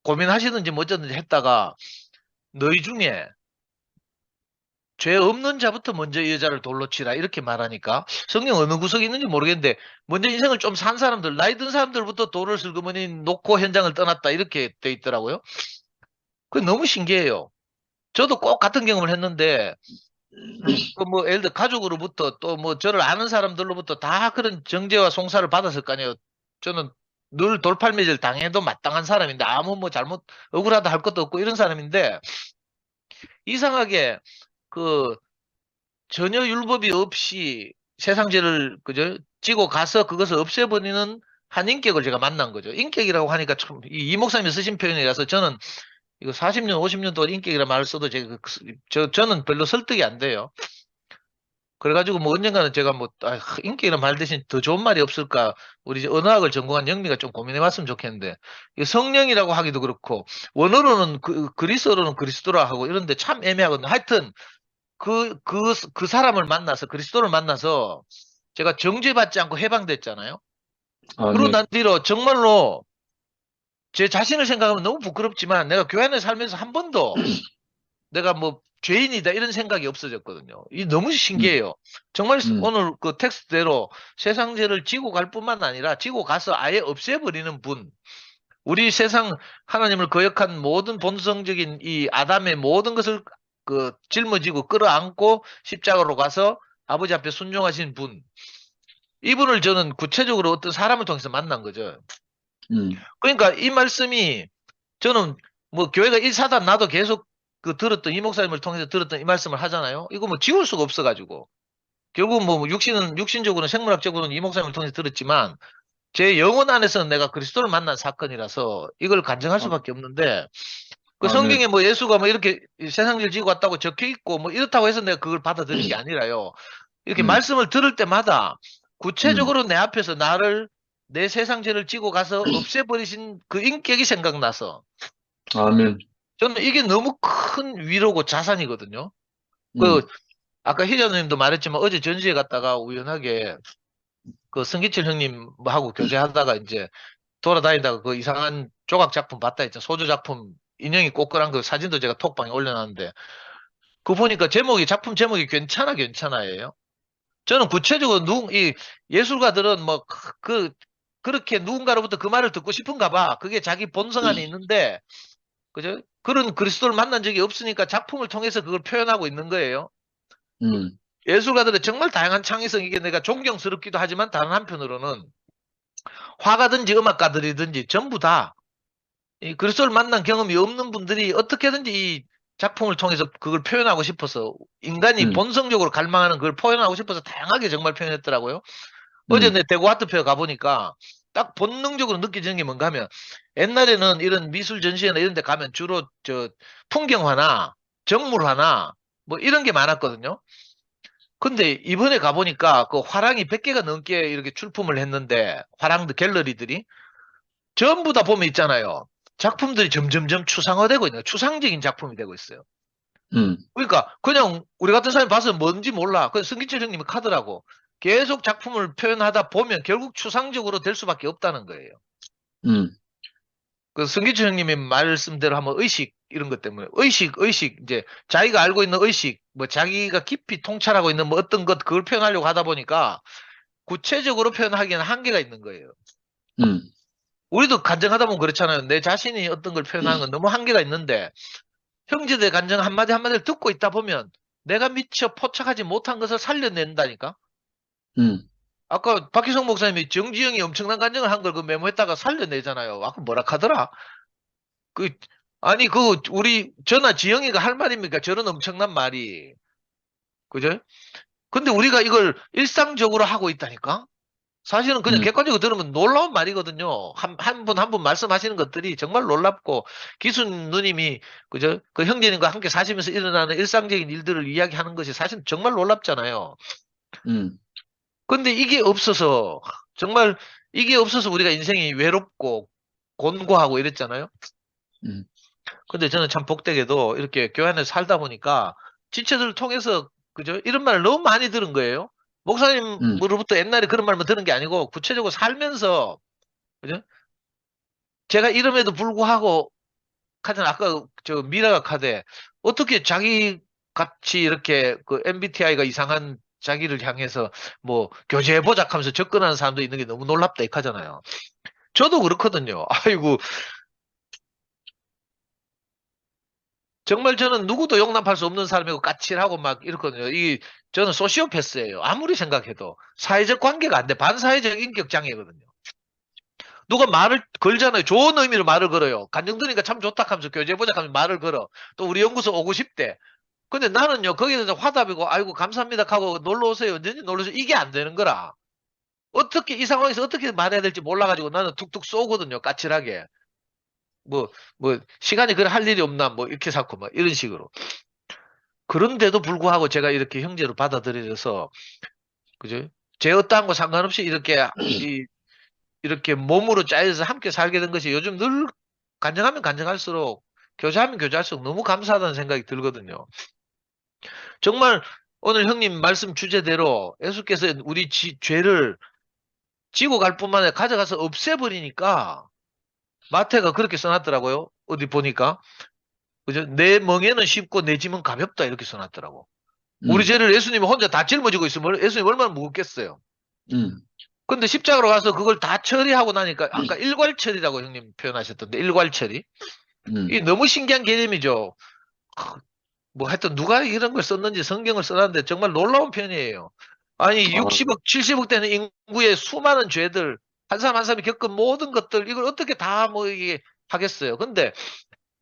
고민하시든지 뭐 어쩌든지 했다가 너희 중에 죄 없는 자부터 먼저 여자를 돌로 치라 이렇게 말하니까 성경 어느 구석에 있는지 모르겠는데 먼저 인생을 좀 산 사람들, 나이 든 사람들부터 돌을 슬그머니 놓고 현장을 떠났다 이렇게 돼 있더라고요. 그게 너무 신기해요. 저도 꼭 같은 경험을 했는데 그 뭐 예를 들어 가족으로부터 또 뭐 저를 아는 사람들로부터 다 그런 정죄와 송사를 받았을 거 아니에요. 저는 늘 돌팔매질 당해도 마땅한 사람인데 아무 뭐 잘못 억울하다 할 것도 없고 이런 사람인데 이상하게 그 전혀 율법이 없이 세상죄를 그저 지고 가서 그것을 없애버리는 한 인격을 제가 만난 거죠. 인격이라고 하니까 참 이 목사님이 쓰신 표현이라서 저는 이거 40년, 50년 동안 인격이라는 말을 써도 제가 저는 별로 설득이 안 돼요. 그래가지고 뭐 언젠가는 제가 뭐 인격이라는 말 대신 더 좋은 말이 없을까 우리 언어학을 전공한 영미가 좀 고민해봤으면 좋겠는데 이 성령이라고 하기도 그렇고 원어로는 그리스어로는 그리스도라 하고 이런데 참 애매하거든요. 하여튼 그 사람을 만나서 그리스도를 만나서 제가 정죄받지 않고 해방됐잖아요. 그러고 아멘. 난 뒤로 정말로 제 자신을 생각하면 너무 부끄럽지만 내가 교회 안에 살면서 한 번도 내가 뭐 죄인이다 이런 생각이 없어졌거든요. 이 너무 신기해요. 정말 오늘 그 텍스트대로 세상 죄를 지고 갈 뿐만 아니라 지고 가서 아예 없애버리는 분. 우리 세상 하나님을 거역한 모든 본성적인 이 아담의 모든 것을 그 짊어지고 끌어안고 십자가로 가서 아버지 앞에 순종하신 분. 이분을 저는 구체적으로 어떤 사람을 통해서 만난 거죠. 그러니까 이 말씀이 저는 뭐 교회가 1사단 나도 계속 그 들었던 이 목사님을 통해서 들었던 이 말씀을 하잖아요. 이거 뭐 지울 수가 없어가지고 결국 뭐 육신적으로는 생물학적으로는 이 목사님을 통해서 들었지만 제 영혼 안에서는 내가 그리스도를 만난 사건이라서 이걸 간증할 수밖에 없는데 그 성경에 뭐 예수가 뭐 이렇게 세상을 지고 왔다고 적혀 있고 뭐 이렇다고 해서 내가 그걸 받아들인 게 아니라요. 이렇게 말씀을 들을 때마다 구체적으로 내 앞에서 내 세상 죄를 지고 가서 없애버리신 그 인격이 생각나서 아멘. 저는 이게 너무 큰 위로고 자산이거든요. 그 아까 희자님도 말했지만 어제 전시회 갔다가 우연하게 그 성기철 형님하고 교제하다가 이제 돌아다니다가 그 이상한 조각 작품 봤다 했죠. 소조 작품 인형이 꼬끄란 그 사진도 제가 톡방에 올려놨는데 그거 보니까 작품 제목이 괜찮아예요. 저는 구체적으로 이 예술가들은 뭐 그렇게 누군가로부터 그 말을 듣고 싶은가 봐. 그게 자기 본성 안에 있는데 그죠? 그런 그리스도를 만난 적이 없으니까 작품을 통해서 그걸 표현하고 있는 거예요. 예술가들의 정말 다양한 창의성 이게 내가 존경스럽기도 하지만 다른 한편으로는 화가든지 음악가들이든지 전부 다 이 그리스도를 만난 경험이 없는 분들이 어떻게든지 이 작품을 통해서 그걸 표현하고 싶어서 인간이 본성적으로 갈망하는 그걸 표현하고 싶어서 다양하게 정말 표현했더라고요. 어제 내 대구 아트페어 가보니까 딱 본능적으로 느껴지는 게 뭔가 하면 옛날에는 이런 미술 전시회나 이런 데 가면 주로 풍경화나 정물화나 뭐 이런 게 많았거든요. 근데 이번에 가보니까 그 화랑이 100개가 넘게 이렇게 출품을 했는데 화랑들 갤러리들이 전부 다 보면 있잖아요. 작품들이 점점점 추상화되고 있는 거예요. 추상적인 작품이 되고 있어요. 그러니까 그냥 우리 같은 사람이 봐서 뭔지 몰라. 그 성기철 형님이 카더라고. 계속 작품을 표현하다 보면 결국 추상적으로 될 수밖에 없다는 거예요. 그 성기철 형님의 말씀대로 하면 의식 이런 것 때문에 의식 이제 자기가 알고 있는 의식 뭐 자기가 깊이 통찰하고 있는 뭐 어떤 것 그걸 표현하려고 하다 보니까 구체적으로 표현하기에는 한계가 있는 거예요. 우리도 간증하다 보면 그렇잖아요. 내 자신이 어떤 걸 표현하는 건 너무 한계가 있는데 형제들 간증 한마디 한마디를 듣고 있다 보면 내가 미처 포착하지 못한 것을 살려낸다니까. 아까 박희성 목사님이 정지영이 엄청난 간증을 한 걸 그 메모했다가 살려내잖아요. 아까 뭐라 하더라? 우리 저나 지영이가 할 말입니까? 저런 엄청난 말이. 그죠? 근데 우리가 이걸 일상적으로 하고 있다니까? 사실은 그냥 객관적으로 들으면 놀라운 말이거든요. 한 분 말씀하시는 것들이 정말 놀랍고, 기순 누님이, 그죠? 그 형제님과 함께 사시면서 일어나는 일상적인 일들을 이야기하는 것이 사실 정말 놀랍잖아요. 근데 이게 없어서 우리가 인생이 외롭고, 곤고하고 이랬잖아요. 근데 저는 참 복되게도 이렇게 교회 안에 살다 보니까 지체들을 통해서 그죠? 이런 말을 너무 많이 들은 거예요. 목사님으로부터 옛날에 그런 말만 들은 게 아니고 구체적으로 살면서, 그죠? 제가 이름에도 불구하고 카드는 아까 저 미라가 카드 어떻게 자기 같이 이렇게 그 MBTI가 이상한 자기를 향해서 뭐 교제해보자 하면서 접근하는 사람도 있는 게 너무 놀랍다 이 카잖아요. 저도 그렇거든요. 아이고 정말 저는 누구도 용납할 수 없는 사람이고 까칠하고 막 이렇거든요. 저는 소시오패스예요. 아무리 생각해도 사회적 관계가 안 돼. 반사회적 인격 장애거든요. 누가 말을 걸잖아요. 좋은 의미로 말을 걸어요. 간증 들으니까 참 좋다 하면서 교제해보자 하면서 말을 걸어. 또 우리 연구소 오고 싶대. 근데 나는요, 거기서 화답이고, 아이고, 감사합니다 하고 놀러 오세요. 언제든지 놀러 오세요. 이게 안 되는 거라. 어떻게, 이 상황에서 어떻게 말해야 될지 몰라가지고 나는 툭툭 쏘거든요. 까칠하게. 시간이 그래 할 일이 없나, 뭐, 이렇게 자꾸, 막, 이런 식으로. 그런데도 불구하고 제가 이렇게 형제로 받아들여져서, 그죠? 제 어떠한 거 상관없이 이렇게 몸으로 짜여서 함께 살게 된 것이 요즘 늘 간증하면 간증할수록, 교제하면 교제할수록 너무 감사하다는 생각이 들거든요. 정말 오늘 형님 말씀 주제대로 예수께서 우리 죄를 지고 갈 뿐만 아니라 가져가서 없애버리니까 마태가 그렇게 써놨더라고요. 어디 보니까. 그죠? 내 멍에는 쉽고 내 짐은 가볍다 이렇게 써놨더라고. 우리 죄를 예수님이 혼자 다 짊어지고 있으면 예수님 얼마나 무겁겠어요. 근데 십자가로 가서 그걸 다 처리하고 나니까 아까 일괄처리라고 형님 표현하셨던데 일괄처리. 이게 너무 신기한 개념이죠. 뭐 하여튼 누가 이런 걸 썼는지 성경을 써놨는데 정말 놀라운 편이에요. 아니 60억 70억 되는 인구의 수많은 죄들 한 사람 한 사람이 겪은 모든 것들 이걸 어떻게 다 뭐 이게 하겠어요. 근데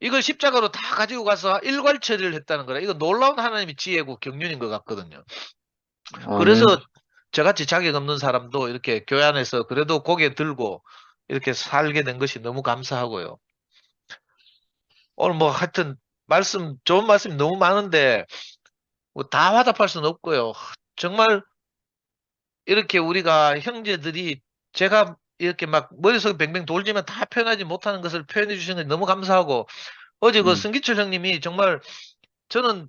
이걸 십자가로 다 가지고 가서 일괄 처리를 했다는 거라 이거 놀라운 하나님의 지혜고 경륜인 것 같거든요. 그래서 저같이 자격 없는 사람도 이렇게 교회 안에서 그래도 고개 들고 이렇게 살게 된 것이 너무 감사하고요. 오늘 뭐 하여튼 좋은 말씀이 너무 많은데 뭐 다 화답할 수는 없고요. 정말 이렇게 우리가 형제들이 제가 이렇게 막 머릿속에 뱅뱅 돌지만 다 표현하지 못하는 것을 표현해 주시는 게 너무 감사하고 어제 그 승기철 형님이 정말 저는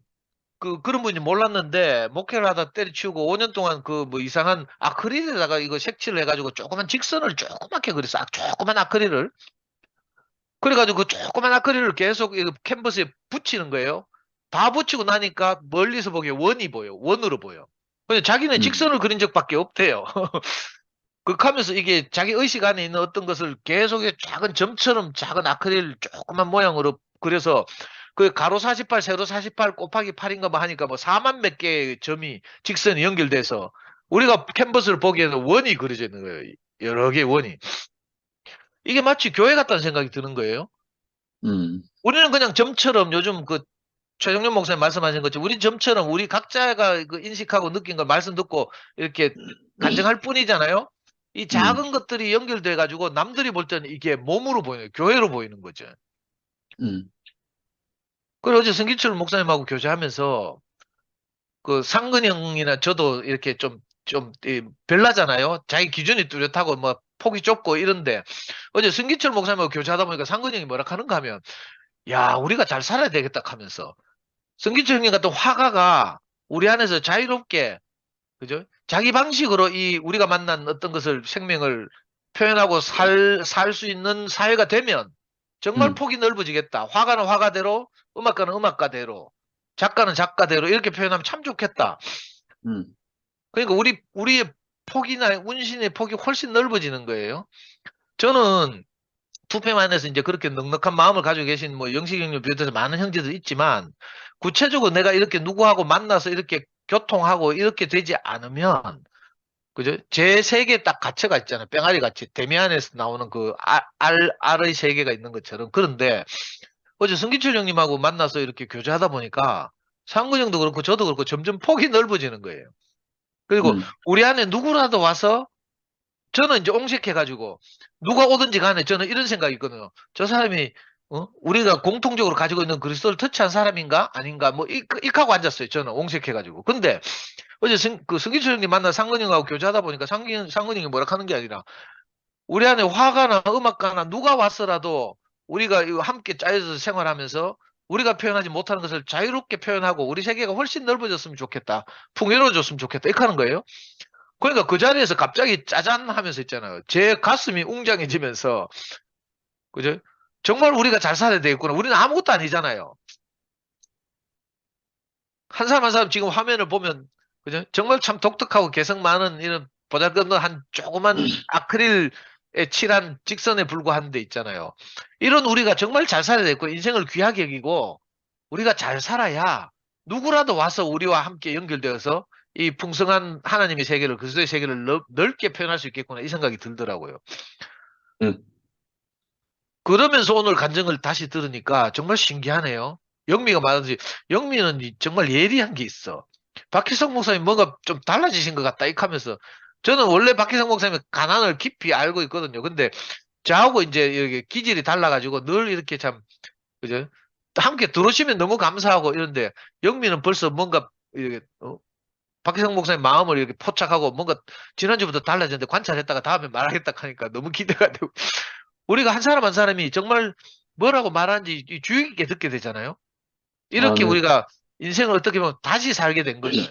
그런 분인지 몰랐는데 목회를 하다 때려치우고 5년 동안 그 뭐 이상한 아크릴에다가 이거 색칠을 해가지고 조그만 직선을 조그맣게 그렸어. 조그만 아크릴을. 그래가지고 그 조그만 아크릴을 계속 이거 캔버스에 붙이는 거예요. 다 붙이고 나니까 멀리서 보기에 원이 보여. 원으로 보여. 근데 자기는 직선을 그린 적밖에 없대요. 그렇게 하면서 이게 자기 의식 안에 있는 어떤 것을 계속 작은 점처럼 작은 아크릴 조그만 모양으로 그려서 그 가로 48, 세로 48 곱하기 8인가 뭐 하니까 뭐 4만 몇 개의 점이 직선이 연결돼서 우리가 캔버스를 보기에는 원이 그려져 있는 거예요. 여러 개의 원이. 이게 마치 교회 같다는 생각이 드는 거예요. 우리는 그냥 점처럼 요즘 그 최정련 목사님 말씀하신 것처럼 우리 점처럼 우리 각자가 그 인식하고 느낀 걸 말씀 듣고 이렇게 간증할 뿐이잖아요. 이 작은 것들이 연결돼 가지고 남들이 볼 때는 이게 몸으로 보이는 교회로 보이는 거죠. 그리고 어제 성기철 목사님하고 교제하면서 그 상근형이나 저도 이렇게 좀 별나잖아요. 자기 기준이 뚜렷하고 뭐 폭이 좁고 이런데 어제 성기철 목사님하고 교제하다 보니까 상근형이 뭐라 하는가 하면 야 우리가 잘 살아야 되겠다 하면서 성기철 형님 같은 화가가 우리 안에서 자유롭게 그죠? 자기 방식으로 우리가 만난 어떤 것을 생명을 표현하고 살 수 있는 사회가 되면 정말 폭이 넓어지겠다. 화가는 화가대로, 음악가는 음악가대로, 작가는 작가대로 이렇게 표현하면 참 좋겠다. 그러니까 우리의 폭이나 운신의 폭이 훨씬 넓어지는 거예요. 저는 투표만해서 이제 그렇게 넉넉한 마음을 가지고 계신 뭐 영식 형님 비롯해서 많은 형제들 있지만 구체적으로 내가 이렇게 누구하고 만나서 이렇게 교통하고 이렇게 되지 않으면 그죠? 제 세계에 딱 가치가 있잖아요. 뺑아리 가치. 데미안에서 나오는 그 알의 세계가 있는 것처럼. 그런데 어제 성기철 형님하고 만나서 이렇게 교제하다 보니까 상근 형도 그렇고 저도 그렇고 점점 폭이 넓어지는 거예요. 그리고 우리 안에 누구라도 와서 저는 이제 옹색해가지고 누가 오든지 간에 저는 이런 생각이 있거든요. 저 사람이 우리가 공통적으로 가지고 있는 그리스도를 터치한 사람인가 아닌가 뭐 익하고 앉았어요. 저는 옹색해가지고. 근데 어제 성기철 형님 만나 상근 형하고 교제하다 보니까 상근 형이 뭐라 하는 게 아니라 우리 안에 화가나 음악가나 누가 왔어라도 우리가 이거 함께 짜여서 생활하면서 우리가 표현하지 못하는 것을 자유롭게 표현하고 우리 세계가 훨씬 넓어졌으면 좋겠다. 풍요로워졌으면 좋겠다. 이렇게 하는 거예요. 그러니까 그 자리에서 갑자기 짜잔 하면서 있잖아요. 제 가슴이 웅장해지면서, 그죠? 정말 우리가 잘 살아야 되겠구나. 우리는 아무것도 아니잖아요. 한 사람 한 사람 지금 화면을 보면, 그죠? 정말 참 독특하고 개성 많은 이런 보잘것없는 한 조그만 아크릴에 칠한 직선에 불과한 데 있잖아요. 이런 우리가 정말 잘 살아야 되고 인생을 귀하게 여기고 우리가 잘 살아야 누구라도 와서 우리와 함께 연결되어서 이 풍성한 하나님의 세계를, 그리스도의 세계를 넓게 표현할 수 있겠구나 이 생각이 들더라고요. 그러면서 오늘 간증을 다시 들으니까 정말 신기하네요. 영미가 말하듯이 영미는 정말 예리한 게 있어. 박희성 목사님 뭔가 좀 달라지신 것 같다 이렇게 하면서 저는 원래 박희성 목사님의 가난을 깊이 알고 있거든요. 근데 저하고 이제 이렇게 기질이 달라가지고 늘 이렇게 참, 그죠? 함께 들어오시면 너무 감사하고 이런데 영미는 벌써 뭔가 이렇게 박희성 목사님 마음을 이렇게 포착하고 뭔가 지난주부터 달라졌는데 관찰했다가 다음에 말하겠다 하니까 너무 기대가 되고 우리가 한 사람 한 사람이 정말 뭐라고 말하는지 주의 깊게 듣게 되잖아요. 이렇게 네. 우리가 인생을 어떻게 보면 다시 살게 된 거죠.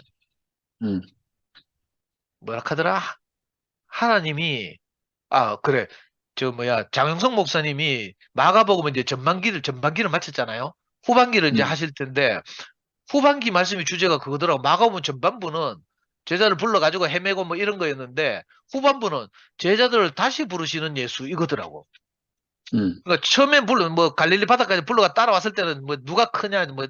뭐라 하더라? 하나님이, 그래. 장영석 목사님이 마가복음 이제 전반기를 마쳤잖아요. 후반기를 이제 하실 텐데, 후반기 말씀의 주제가 그거더라고. 마가복음 전반부는 제자를 불러가지고 헤매고 뭐 이런 거였는데, 후반부는 제자들을 다시 부르시는 예수 이거더라고. 그러니까 처음엔 뭐 갈릴리 바다까지 불러가 따라왔을 때는 뭐 누가 크냐, 뭐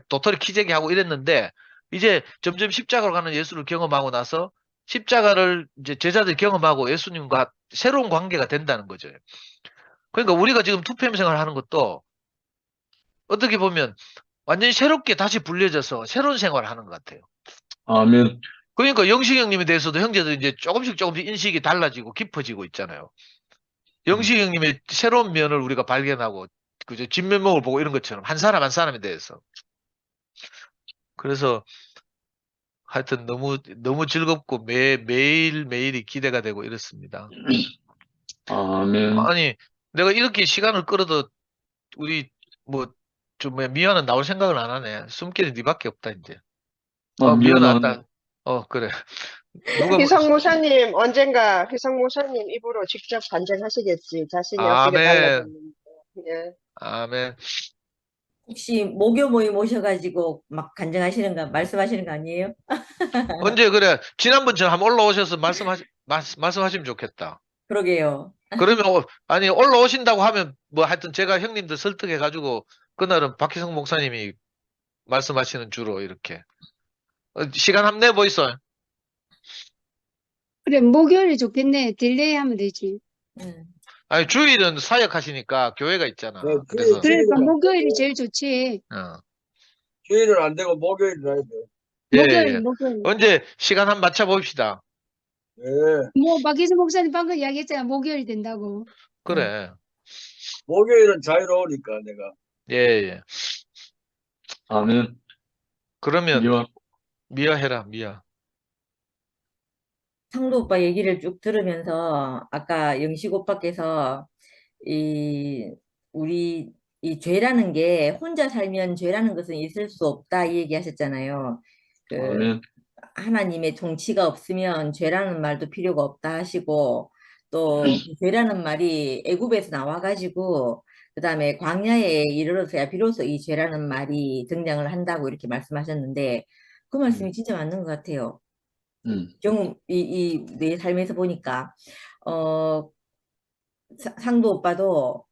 도토리 키재기 하고 이랬는데, 이제 점점 십자가로 가는 예수를 경험하고 나서 십자가를 이제 제자들이 경험하고 예수님과 새로운 관계가 된다는 거죠. 그러니까 우리가 지금 투표임 생활을 하는 것도 어떻게 보면 완전히 새롭게 다시 불려져서 새로운 생활을 하는 것 같아요. 아멘. 그러니까 영식 형님에 대해서도 형제들 이제 조금씩 인식이 달라지고 깊어지고 있잖아요. 영식 형님의 새로운 면을 우리가 발견하고, 그죠? 진면목을 보고 이런 것처럼 한 사람 한 사람에 대해서. 그래서 하여튼 너무 즐겁고 매일매일이 기대가 되고 이렇습니다. 아멘. 아니, 내가 이렇게 시간을 끌어도 우리 미아는 나올 생각을 안 하네. 숨길이 니밖에 없다, 이제. 미아 나왔다. 그래. 희성 목사님 언젠가 희성 목사님 입으로 직접 간증하시겠지. 자신이 어떻게 아멘. 달라졌는지. 예. 아멘. 혹시 모교 모임 오셔가지고 막 간증하시는 거, 말씀하시는 거 아니에요? 언제 그래? 지난번처럼 한번 올라오셔서 말씀하시면 좋겠다. 그러게요. 그러면 아니 올라오신다고 하면 뭐 하여튼 제가 형님들 설득해가지고 그날은 박희성 목사님이 말씀하시는 주로 이렇게 시간 한번 내보이소. 그래, 목요일이 좋겠네. 딜레이 하면 되지. 아니 주일은 사역하시니까 교회가 있잖아. 네, 그래서 그러니까 목요일이 제일 좋지. 주일은 안 되고 목요일 해야 돼. 예. 목요일. 언제 시간 한번 맞춰 봅시다. 네. 뭐 박희수 목사님 방금 이야기했잖아. 목요일 된다고. 그래. 목요일은 자유로우니까 내가. 예. 아멘. 그러면 미아 해라, 미아. 상도 오빠 얘기를 쭉 들으면서 아까 영식 오빠께서 우리 이 죄라는 게 혼자 살면 죄라는 것은 있을 수 없다 이 얘기 하셨잖아요. 아멘. 하나님의 통치가 없으면 죄라는 말도 필요가 없다 하시고 또 죄라는 말이 애굽에서 나와가지고 그 다음에 광야에 이르러서야 비로소 이 죄라는 말이 등장을 한다고 이렇게 말씀하셨는데 그 말씀이 진짜 맞는 것 같아요. 경험 내 삶에서 보니까 상도 오빠도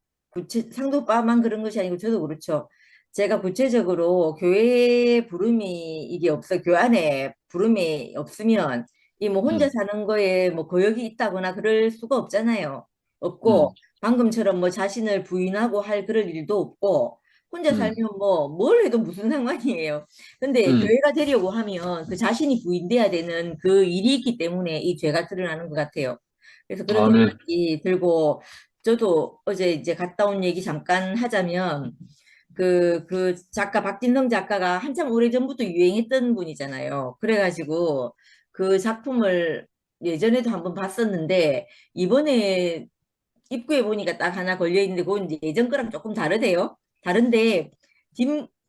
상도 오빠만 그런 것이 아니고 저도 그렇죠. 제가 구체적으로 교회 부름이 이게 교회 안에 부름이 없으면 이 뭐 혼자 사는 거에 뭐 거역이 있다거나 그럴 수가 없잖아요. 없고 방금처럼 뭐 자신을 부인하고 할 그럴 일도 없고 혼자 살면 뭐 뭘 해도 무슨 상관이에요. 근데 교회가 되려고 하면 그 자신이 부인돼야 되는 그 일이 있기 때문에 이 죄가 드러나는 것 같아요. 그래서 그런 생각이 들고 저도 어제 이제 갔다 온 얘기 잠깐 하자면 그 작가 박진성 작가가 한참 오래전부터 유행했던 분이잖아요. 그래가지고 그 작품을 예전에도 한번 봤었는데 이번에 입구에 보니까 딱 하나 걸려있는데 그건 이제 예전 거랑 조금 다르대요. 다른데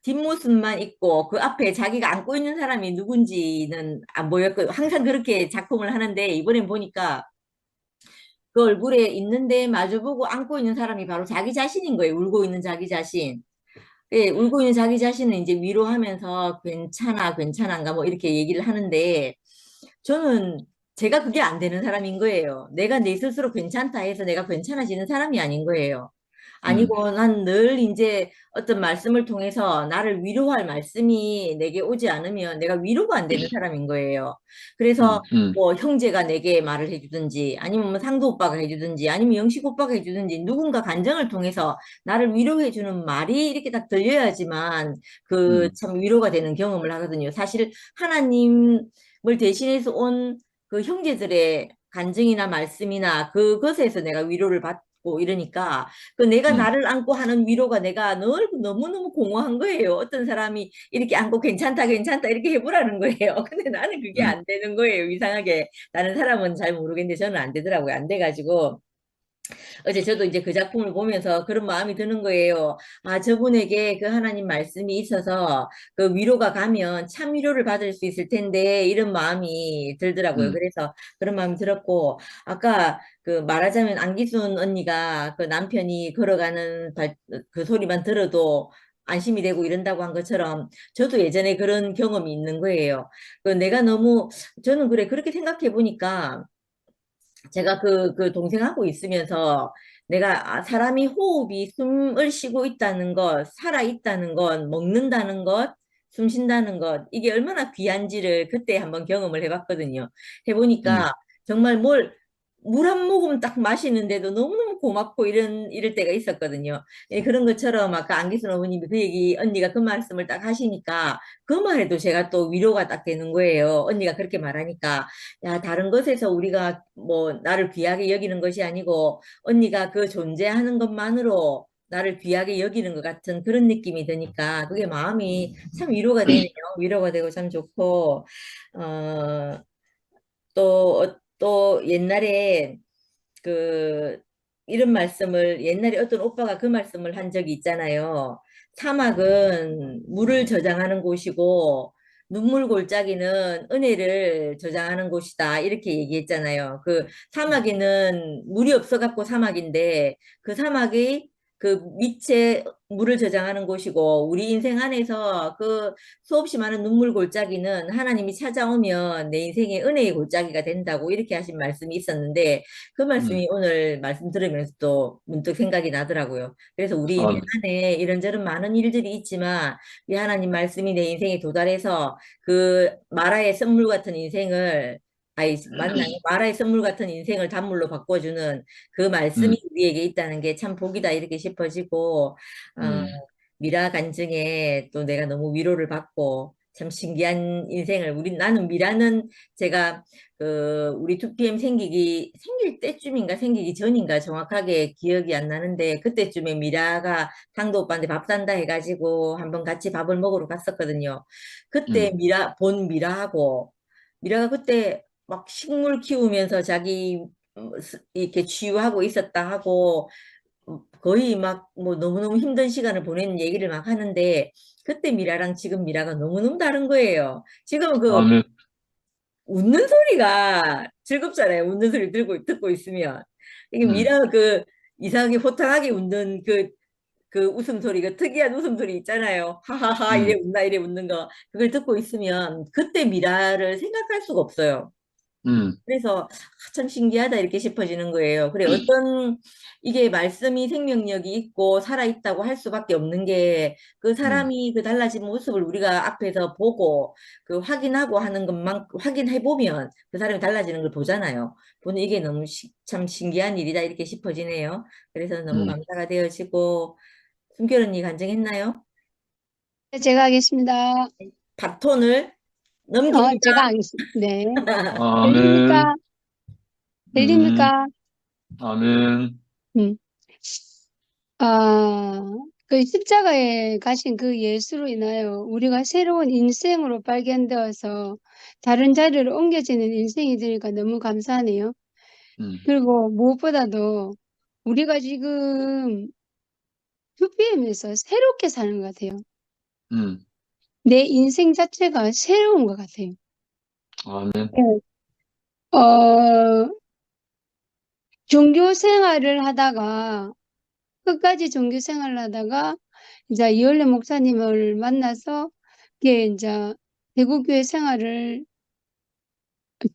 뒷모습만 있고 그 앞에 자기가 안고 있는 사람이 누군지는 안 보였고 항상 그렇게 작품을 하는데 이번엔 보니까 그 얼굴에 있는데 마주보고 안고 있는 사람이 바로 자기 자신인 거예요. 울고 있는 자기 자신. 예, 울고 있는 자기 자신을 이제 위로하면서 괜찮아, 괜찮은가 뭐 이렇게 얘기를 하는데 저는 제가 그게 안 되는 사람인 거예요. 내가 내 스스로 괜찮다 해서 내가 괜찮아지는 사람이 아닌 거예요. 아니고 난 늘 이제 어떤 말씀을 통해서 나를 위로할 말씀이 내게 오지 않으면 내가 위로가 안 되는 사람인 거예요. 그래서 뭐 형제가 내게 말을 해주든지 아니면 뭐 상도 오빠가 해주든지 아니면 영식 오빠가 해주든지 누군가 간증을 통해서 나를 위로해주는 말이 이렇게 딱 들려야지만 그 참 위로가 되는 경험을 하거든요. 사실 하나님을 대신해서 온 그 형제들의 간증이나 말씀이나 그것에서 내가 위로를 받고 이러니까 그 내가 나를 안고 하는 위로가 내가 늘 너무너무 공허한 거예요. 어떤 사람이 이렇게 안고 괜찮다, 괜찮다 이렇게 해보라는 거예요. 근데 나는 그게 안 되는 거예요. 이상하게. 다른 사람은 잘 모르겠는데 저는 안 되더라고요. 안 돼가지고. 어제 저도 이제 그 작품을 보면서 그런 마음이 드는 거예요. 아, 저분에게 그 하나님 말씀이 있어서 그 위로가 가면 참 위로를 받을 수 있을 텐데 이런 마음이 들더라고요. 그래서 그런 마음이 들었고 아까 그 말하자면 안기순 언니가 그 남편이 걸어가는 그 소리만 들어도 안심이 되고 이런다고 한 것처럼 저도 예전에 그런 경험이 있는 거예요. 그 내가 너무 저는 그래 그렇게 생각해 보니까 제가 그 동생하고 있으면서 내가 사람이 호흡이 숨을 쉬고 있다는 것, 살아 있다는 것, 먹는다는 것, 숨 쉰다는 것, 이게 얼마나 귀한지를 그때 한번 경험을 해봤거든요. 해보니까 정말 물 한 모금 딱 마시는데도 너무너무 고맙고 이럴 때가 있었거든요. 예, 그런 것처럼 아까 안기순 어머님이 그 얘기, 언니가 그 말씀을 딱 하시니까 그 말에도 제가 또 위로가 딱 되는 거예요. 언니가 그렇게 말하니까. 야, 다른 것에서 우리가 뭐 나를 귀하게 여기는 것이 아니고 언니가 그 존재하는 것만으로 나를 귀하게 여기는 것 같은 그런 느낌이 드니까 그게 마음이 참 위로가 되네요. 위로가 되고 참 좋고, 또 옛날에 그 이런 말씀을 옛날에 어떤 오빠가 그 말씀을 한 적이 있잖아요. 사막은 물을 저장하는 곳이고 눈물 골짜기는 은혜를 저장하는 곳이다. 이렇게 얘기했잖아요. 그 사막에는 물이 없어 갖고 사막인데 그 사막이 그 밑에 물을 저장하는 곳이고 우리 인생 안에서 그 수없이 많은 눈물 골짜기는 하나님이 찾아오면 내 인생의 은혜의 골짜기가 된다고 이렇게 하신 말씀이 있었는데 그 말씀이 오늘 말씀 들으면서 또 문득 생각이 나더라고요. 그래서 우리 인생 안에 이런저런 많은 일들이 있지만 이 하나님 말씀이 내 인생에 도달해서 그 마라의 선물 같은 인생을 맞나요? 마라의 선물 같은 인생을 단물로 바꿔주는 그 말씀이 우리에게 있다는 게 참 복이다 이렇게 싶어지고 미라 간증에 또 내가 너무 위로를 받고 참 신기한 인생을 나는 미라는 제가 그 우리 2PM 생길 때쯤인가 생기기 전인가 정확하게 기억이 안 나는데 그때쯤에 미라가 상도 오빠한테 밥 산다 해가지고 한번 같이 밥을 먹으러 갔었거든요. 그때 미라하고 미라가 그때 막 식물 키우면서 자기 이렇게 치유하고 있었다 하고 거의 막 뭐 너무너무 힘든 시간을 보내는 얘기를 막 하는데 그때 미라랑 지금 미라가 너무너무 다른 거예요. 지금은 그 아멘. 웃는 소리가 즐겁잖아요. 웃는 소리 듣고 있으면. 이게 미라 그 이상하게 호탕하게 웃는 그 웃음소리, 그 특이한 웃음소리 있잖아요. 하하하 이래 웃나 이래 웃는 거. 그걸 듣고 있으면 그때 미라를 생각할 수가 없어요. 그래서 참 신기하다 이렇게 싶어지는 거예요. 그래 이게 말씀이 생명력이 있고 살아있다고 할 수밖에 없는 게 그 사람이 그 달라진 모습을 우리가 앞에서 보고 그 확인하고 하는 것만 확인해 보면 그 사람이 달라지는 걸 보잖아요. 보는 이게 너무 참 신기한 일이다 이렇게 싶어지네요. 그래서 너무 감사가 되어지고 숨결 언니 간증했나요? 네, 제가 하겠습니다. 바톤을 넘깁니다. 제가 하겠습니다. 네. 아멘. 들립니까? 들립니까? 아멘. 그 십자가에 가신 그 예수로 인하여 우리가 새로운 인생으로 발견되어서 다른 자리로 옮겨지는 인생이 되니까 너무 감사하네요. 그리고 무엇보다도 우리가 지금 2PM에서 새롭게 사는 것 같아요. 음. 내 인생 자체가 새로운 것 같아요. 아멘. 네. 종교 생활을 하다가, 끝까지 종교 생활을 하다가, 이제 이원래 목사님을 만나서, 이게 이제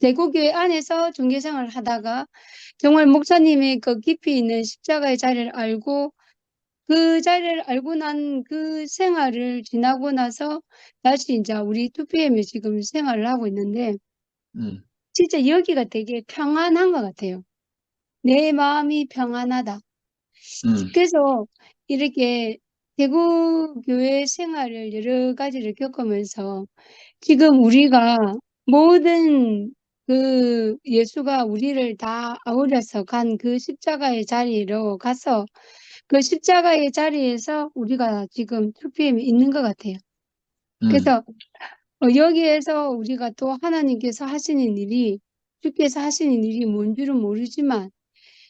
대구교회 안에서 종교 생활을 하다가, 정말 목사님의 그 깊이 있는 십자가의 자리를 알고, 그 자리를 알고 난 그 생활을 지나고 나서 다시 이제 우리 2PM에 지금 생활을 하고 있는데, 음. 진짜 여기가 되게 평안한 것 같아요. 내 마음이 평안하다. 그래서 이렇게 대구 교회 생활을 여러 가지를 겪으면서 지금 우리가 모든 그 예수가 우리를 다 아우려서 간 그 십자가의 자리로 가서 그 십자가의 자리에서 우리가 지금 2PM에 있는 것 같아요. 그래서 여기에서 우리가 또 하나님께서 하시는 일이, 주께서 하시는 일이 뭔 줄은 모르지만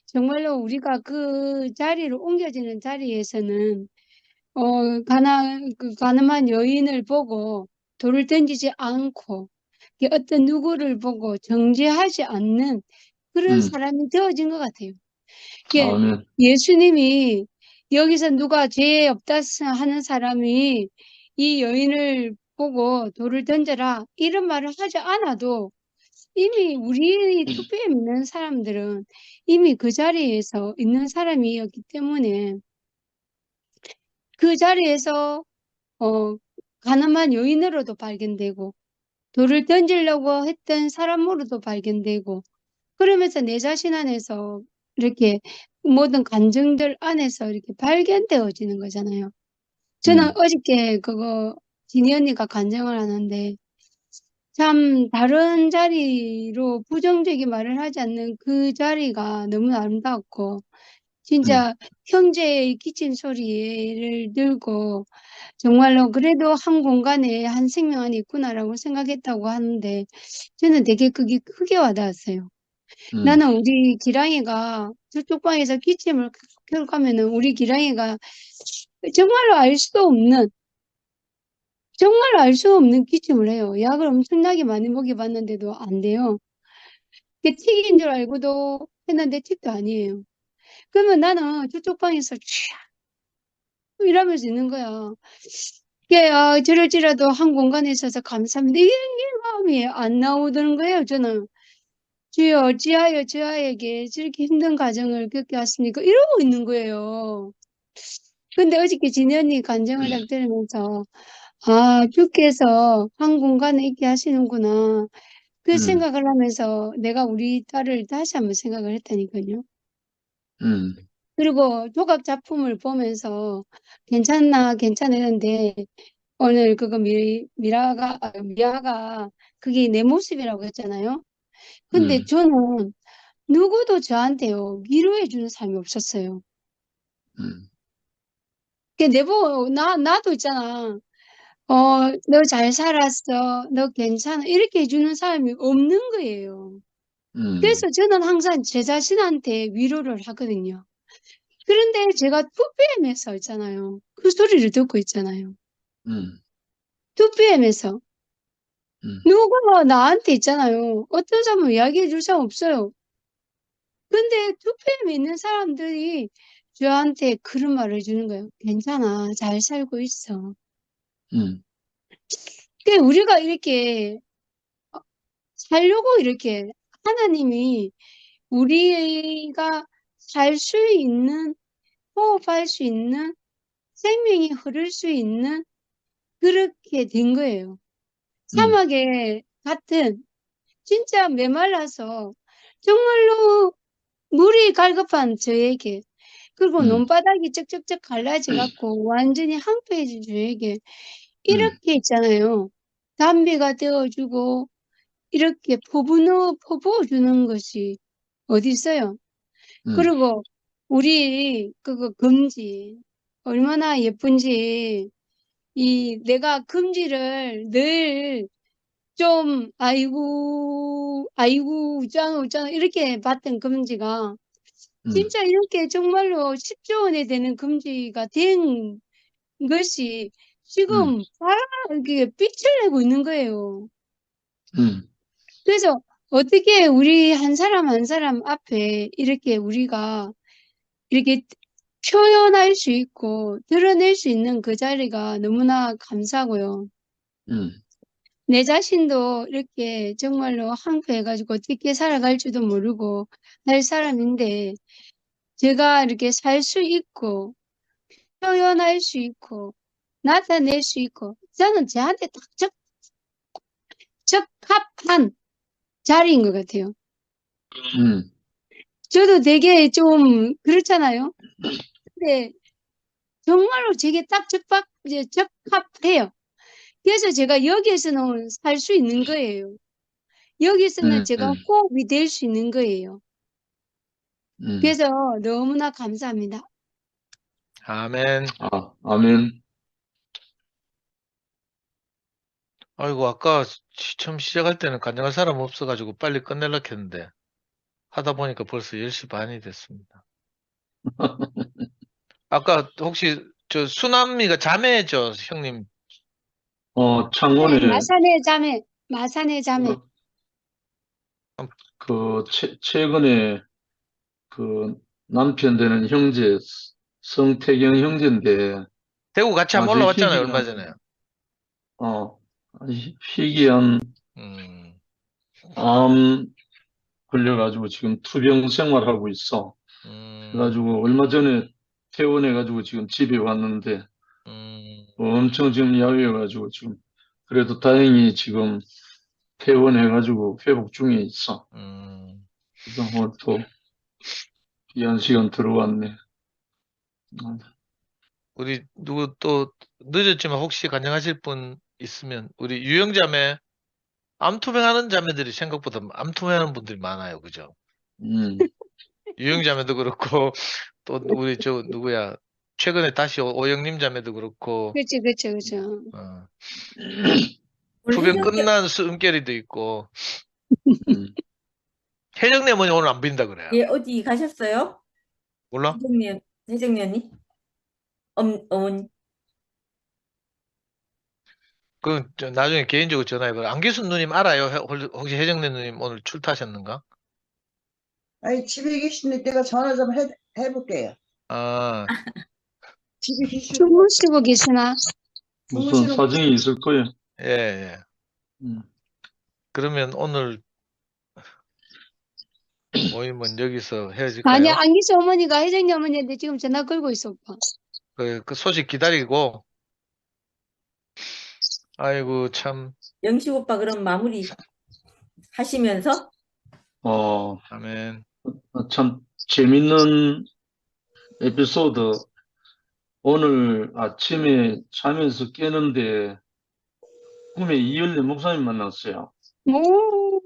정말로 우리가 그 자리로 옮겨지는 자리에서는 가늠한 여인을 보고 돌을 던지지 않고 어떤 누구를 보고 정죄하지 않는 그런 사람이 되어진 것 같아요. 이게 아멘. 예수님이 여기서 누가 죄 없다 하는 사람이 이 여인을 보고 돌을 던져라 이런 말을 하지 않아도 이미 우리 2PM 있는 사람들은 이미 그 자리에서 있는 사람이었기 때문에 그 자리에서 가늠한 여인으로도 발견되고 돌을 던지려고 했던 사람으로도 발견되고 그러면서 내 자신 안에서 이렇게 모든 감정들 안에서 이렇게 발견되어지는 거잖아요. 저는 어저께 지니 언니가 간증을 하는데 참 다른 자리로 부정적인 말을 하지 않는 그 자리가 너무 아름다웠고 진짜 형제의 기침 소리를 들고 정말로 그래도 한 공간에 한 생명 안에 있구나라고 생각했다고 하는데 저는 되게 그게 크게 와닿았어요. 나는 우리 기랑이가 저쪽 방에서 기침을 계속 하면은 우리 기랑이가 정말로 알 수 없는 기침을 해요. 약을 엄청나게 많이 먹여봤는데도 안 돼요. 그게 틱인 줄 알고도 했는데 틱도 아니에요. 그러면 나는 저쪽 방에서 촤 이러면서 있는 거야. 이게 저럴지라도 한 공간에 있어서 감사합니다. 이게 마음이 안 나오던 거예요. 저는 주여 어찌하여 저아에게 저렇게 힘든 과정을 겪게 하십니까? 이러고 있는 거예요. 근데 어저께 진희 언니 간증을 딱 들으면서 주께서 한 공간에 있게 하시는구나. 그 생각을 하면서 내가 우리 딸을 다시 한번 생각을 했다니까요. 그리고 조각 작품을 보면서 괜찮나 했는데 오늘 그거 미아가 그게 내 모습이라고 했잖아요. 근데 저는 누구도 저한테요 위로해 주는 사람이 없었어요. 나도 있잖아. 너 잘 살았어. 너 괜찮아. 이렇게 해주는 사람이 없는 거예요. 그래서 저는 항상 제 자신한테 위로를 하거든요. 그런데 제가 2PM에서 있잖아요. 그 소리를 듣고 있잖아요. 2PM에서. 누가 나한테 있잖아요. 어떤 사람은 이야기해 줄 사람 없어요. 근데 2PM에 있는 사람들이 저한테 그런 말을 해주는 거예요. 괜찮아. 잘 살고 있어. 그러니까 우리가 이렇게 살려고 이렇게 하나님이 우리가 살 수 있는, 호흡할 수 있는, 생명이 흐를 수 있는 그렇게 된 거예요. 사막에 같은 진짜 메말라서 정말로 물이 갈급한 저에게 그리고 논바닥이 쩍쩍쩍 갈라져 갖고 완전히 황폐해진 저에게 이렇게 있잖아요. 담비가 되어주고 이렇게 퍼부어주는 것이 어디 있어요? 그리고 우리 그거 금지 얼마나 예쁜지 내가 금지를 늘 좀 아이고 우짱 이렇게 봤던 금지가 진짜 이렇게 정말로 10조 원에 되는 금지가 된 것이 지금 이렇게 빛을 내고 있는 거예요. 음, 그래서 어떻게 우리 한 사람 한 사람 앞에 이렇게 우리가 이렇게 표현할 수 있고 드러낼 수 있는 그 자리가 너무나 감사하고요. 내 자신도 이렇게 정말로 한가해가지고 어떻게 살아갈지도 모르고 할 사람인데 제가 이렇게 살 수 있고 표현할 수 있고 나타낼 수 있고 저는 저한테 딱 적합한 자리인 것 같아요. 저도 되게 좀 그렇잖아요. 근데 정말로 제게 딱 적합해요. 그래서 제가 여기에서는 살 수 있는 거예요. 여기서는 제가 호흡이 될 수 있는 거예요. 그래서 너무나 감사합니다. 아멘. 아멘. 아이고, 아까 처음 시작할 때는 간증할 사람 없어가지고 빨리 끝내려고 했는데, 하다 보니까 벌써 10시 반이 됐습니다. 아까 혹시 저 수남미가 자매죠, 형님? 창원에 마산의 자매. 최근에 그 남편 되는 형제, 성태경 형제인데, 대구 같이 한번 아주 올라왔잖아요, 희귀한, 얼마 전에. 희귀한 음, 암 걸려가지고 지금 투병 생활하고 있어. 그래가지고 얼마 전에 퇴원해가지고 지금 집에 왔는데 엄청 지금 야위어가지고 지금 그래도 다행히 지금 퇴원해가지고 회복 중에 있어. 그래서 오늘 또 귀한 시간 들어왔네. 우리 누구 또 늦었지만 혹시 간증하실 분 있으면 우리 유영자매 암투병하는 자매들이 생각보다 암투병하는 분들이 많아요, 그죠? 유영자매도 그렇고 또 우리 저 누구야 최근에 다시 오영님 자매도 그렇고 그렇죠. 투병 끝난 숨결이도 있고 혜정네 어머니 오늘 안 빈다 그래요. 예, 어디 가셨어요? 몰라? 혜정년이? 어머니? 저 나중에 개인적으로 전화해봐요. 안기순 누님 알아요? 혹시 혜정네 누님 오늘 출타하셨는가? 아니, 집에 계시는데 내가 전화 좀 해볼게요. 아, 집에 계시고 주무시고 계시나? 무슨 사정이 있을 거예요. 예. 그러면 오늘 모임은 여기서 헤어질까요? 아니, 안기수 어머니가 혜정이 어머니한테 지금 전화 걸고 있어, 오빠. 그 소식 기다리고. 아이고, 참. 영식 오빠 그럼 마무리 하시면서? 아멘. 참 재밌는 에피소드. 오늘 아침에 자면서 깨는데 꿈에 이열래 목사님 만났어요. 오.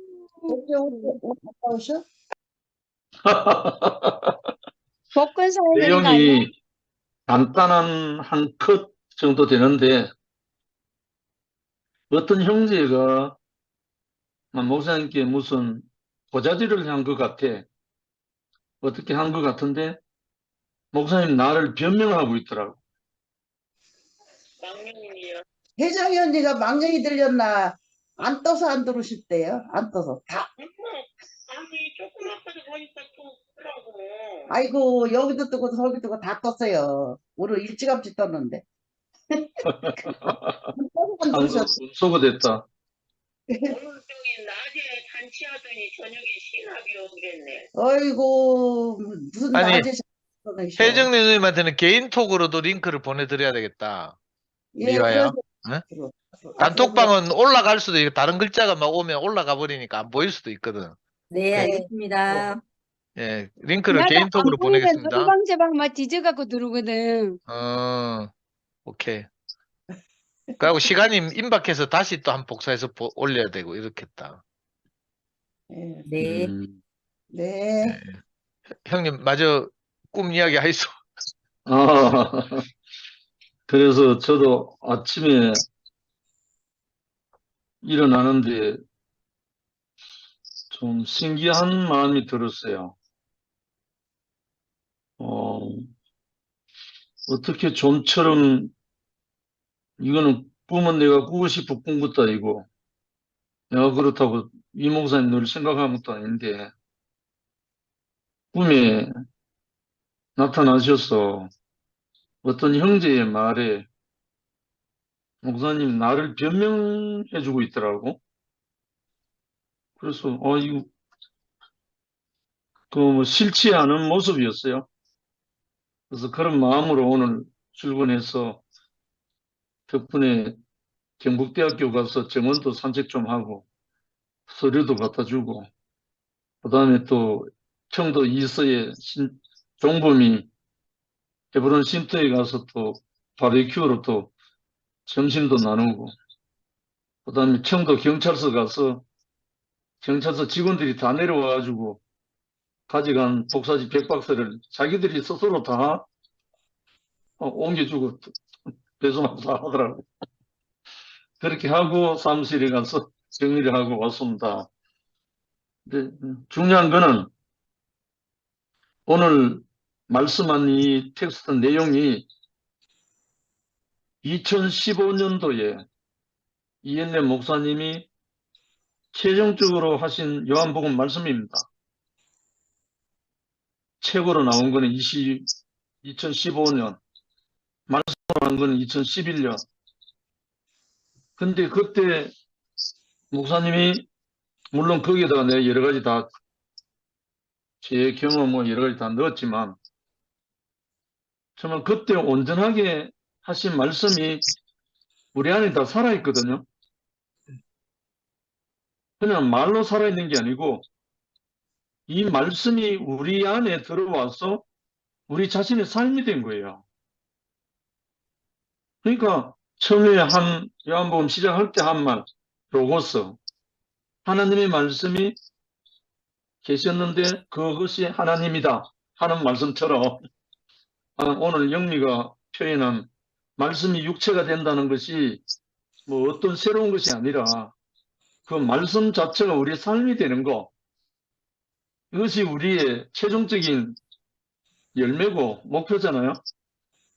갔다 오셔? 복권 사야 되는 거 아니야? 내용이 간단한 한 컷 정도 되는데 어떤 형제가 목사님께 무슨 고자질을 한 것 같아. 어떻게 한 것 같은데 목사님 나를 변명하고 있더라고. 혜정이 언니가 망령이 들렸나? 안 떠서 안 들으실 때요? 안 떠서. 아니 조금 아까도 보니까 또 뜨더라고. 아이고, 여기도 뜨고 저기도 뜨고 다 떴어요. 오늘 일찌감치 떴는데. 참 운소가 됐다. 오늘 저기 낮에 잔치하더니 저녁에 신학이 오겠네. 아이고, 무슨 아니, 낮에 혜정네 누님한테는 개인톡으로도 링크를 보내드려야 되겠다. 미화야. 응? 단톡방은 올라갈 수도 있고, 다른 글자가 막 오면 올라가 버리니까 안 보일 수도 있거든. 네, 알겠습니다. 예, 링크를 나도 개인톡으로 안 보이면 보내겠습니다. 노방제방 막 뒤져갖고 들어오거든. 오케이. 그리고 시간이 임박해서 다시 또 한 복사해서 올려야 되고, 이렇겠다. 네. 네. 형님, 마저 꿈 이야기 하이소. 그래서 저도 아침에 일어나는데 좀 신기한 마음이 들었어요. 어떻게 좀처럼 이거는 꿈은 내가 꾸고 싶어 꾼 것도 아니고, 내가 그렇다고 이 목사님 늘 생각한 것도 아닌데, 꿈에 나타나셔서 어떤 형제의 말에 목사님 나를 변명해주고 있더라고. 그래서, 이거, 뭐 싫지 않은 모습이었어요. 그래서 그런 마음으로 오늘 출근해서 덕분에 경북대학교 가서 정원도 산책 좀 하고, 서류도 갖다 주고, 그 다음에 또 청도 이서의 종범이 헤브론 쉼터에 가서 또 바베큐로 또 점심도 나누고, 그 다음에 청도 경찰서 가서 경찰서 직원들이 다 내려와가지고 가져간 복사지 100박스를 자기들이 스스로 다 옮겨주고 배송하고 다 하더라고. 그렇게 하고 사무실에 가서 정리를 하고 왔습니다. 근데 중요한 거는 오늘 말씀한 이 텍스트 내용이 2015년도에 이현래 목사님이 최종적으로 하신 요한복음 말씀입니다. 책으로 나온 거는 2015년, 말씀으로 한 거는 2011년. 근데 그때 목사님이 물론 거기에다가 내가 여러 가지 다 제 경험 뭐 여러 가지 다 넣었지만 정말 그때 온전하게 하신 말씀이 우리 안에 다 살아있거든요. 그냥 말로 살아있는 게 아니고 이 말씀이 우리 안에 들어와서 우리 자신의 삶이 된 거예요. 그러니까 처음에 한 요한복음 시작할 때 한 말, 로고스, 하나님의 말씀이 계셨는데 그것이 하나님이다 하는 말씀처럼 오늘 영미가 표현한 말씀이 육체가 된다는 것이 뭐 어떤 새로운 것이 아니라 그 말씀 자체가 우리의 삶이 되는 거, 이것이 우리의 최종적인 열매고 목표잖아요.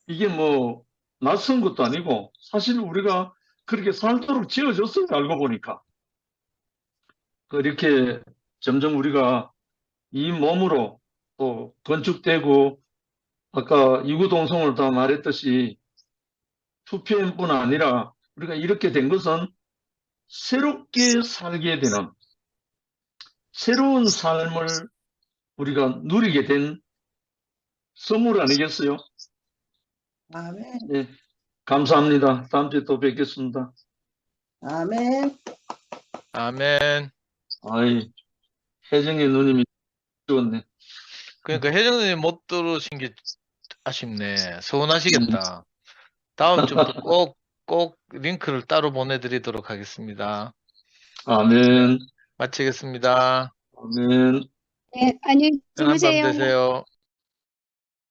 이게 뭐 낯선 것도 아니고 사실 우리가 그렇게 살도록 지어줬어요. 알고 보니까. 이렇게 점점 우리가 이 몸으로 또 건축되고 아까 이구동성을 다 말했듯이 2PM뿐 아니라 우리가 이렇게 된 것은 새롭게 살게 되는 새로운 삶을 우리가 누리게 된 선물 아니겠어요? 아멘. 네, 감사합니다. 다음 주에 또 뵙겠습니다. 아멘. 아멘. 아이, 혜정이 누님이 죽었네. 그러니까 혜정님 못 들으신 게 아쉽네. 서운하시겠다. 다음 주부터 꼭 링크를 따로 보내드리도록 하겠습니다. 아멘. 마치겠습니다. 아멘. 네, 안녕히 편한 밤 주무세요. 되세요.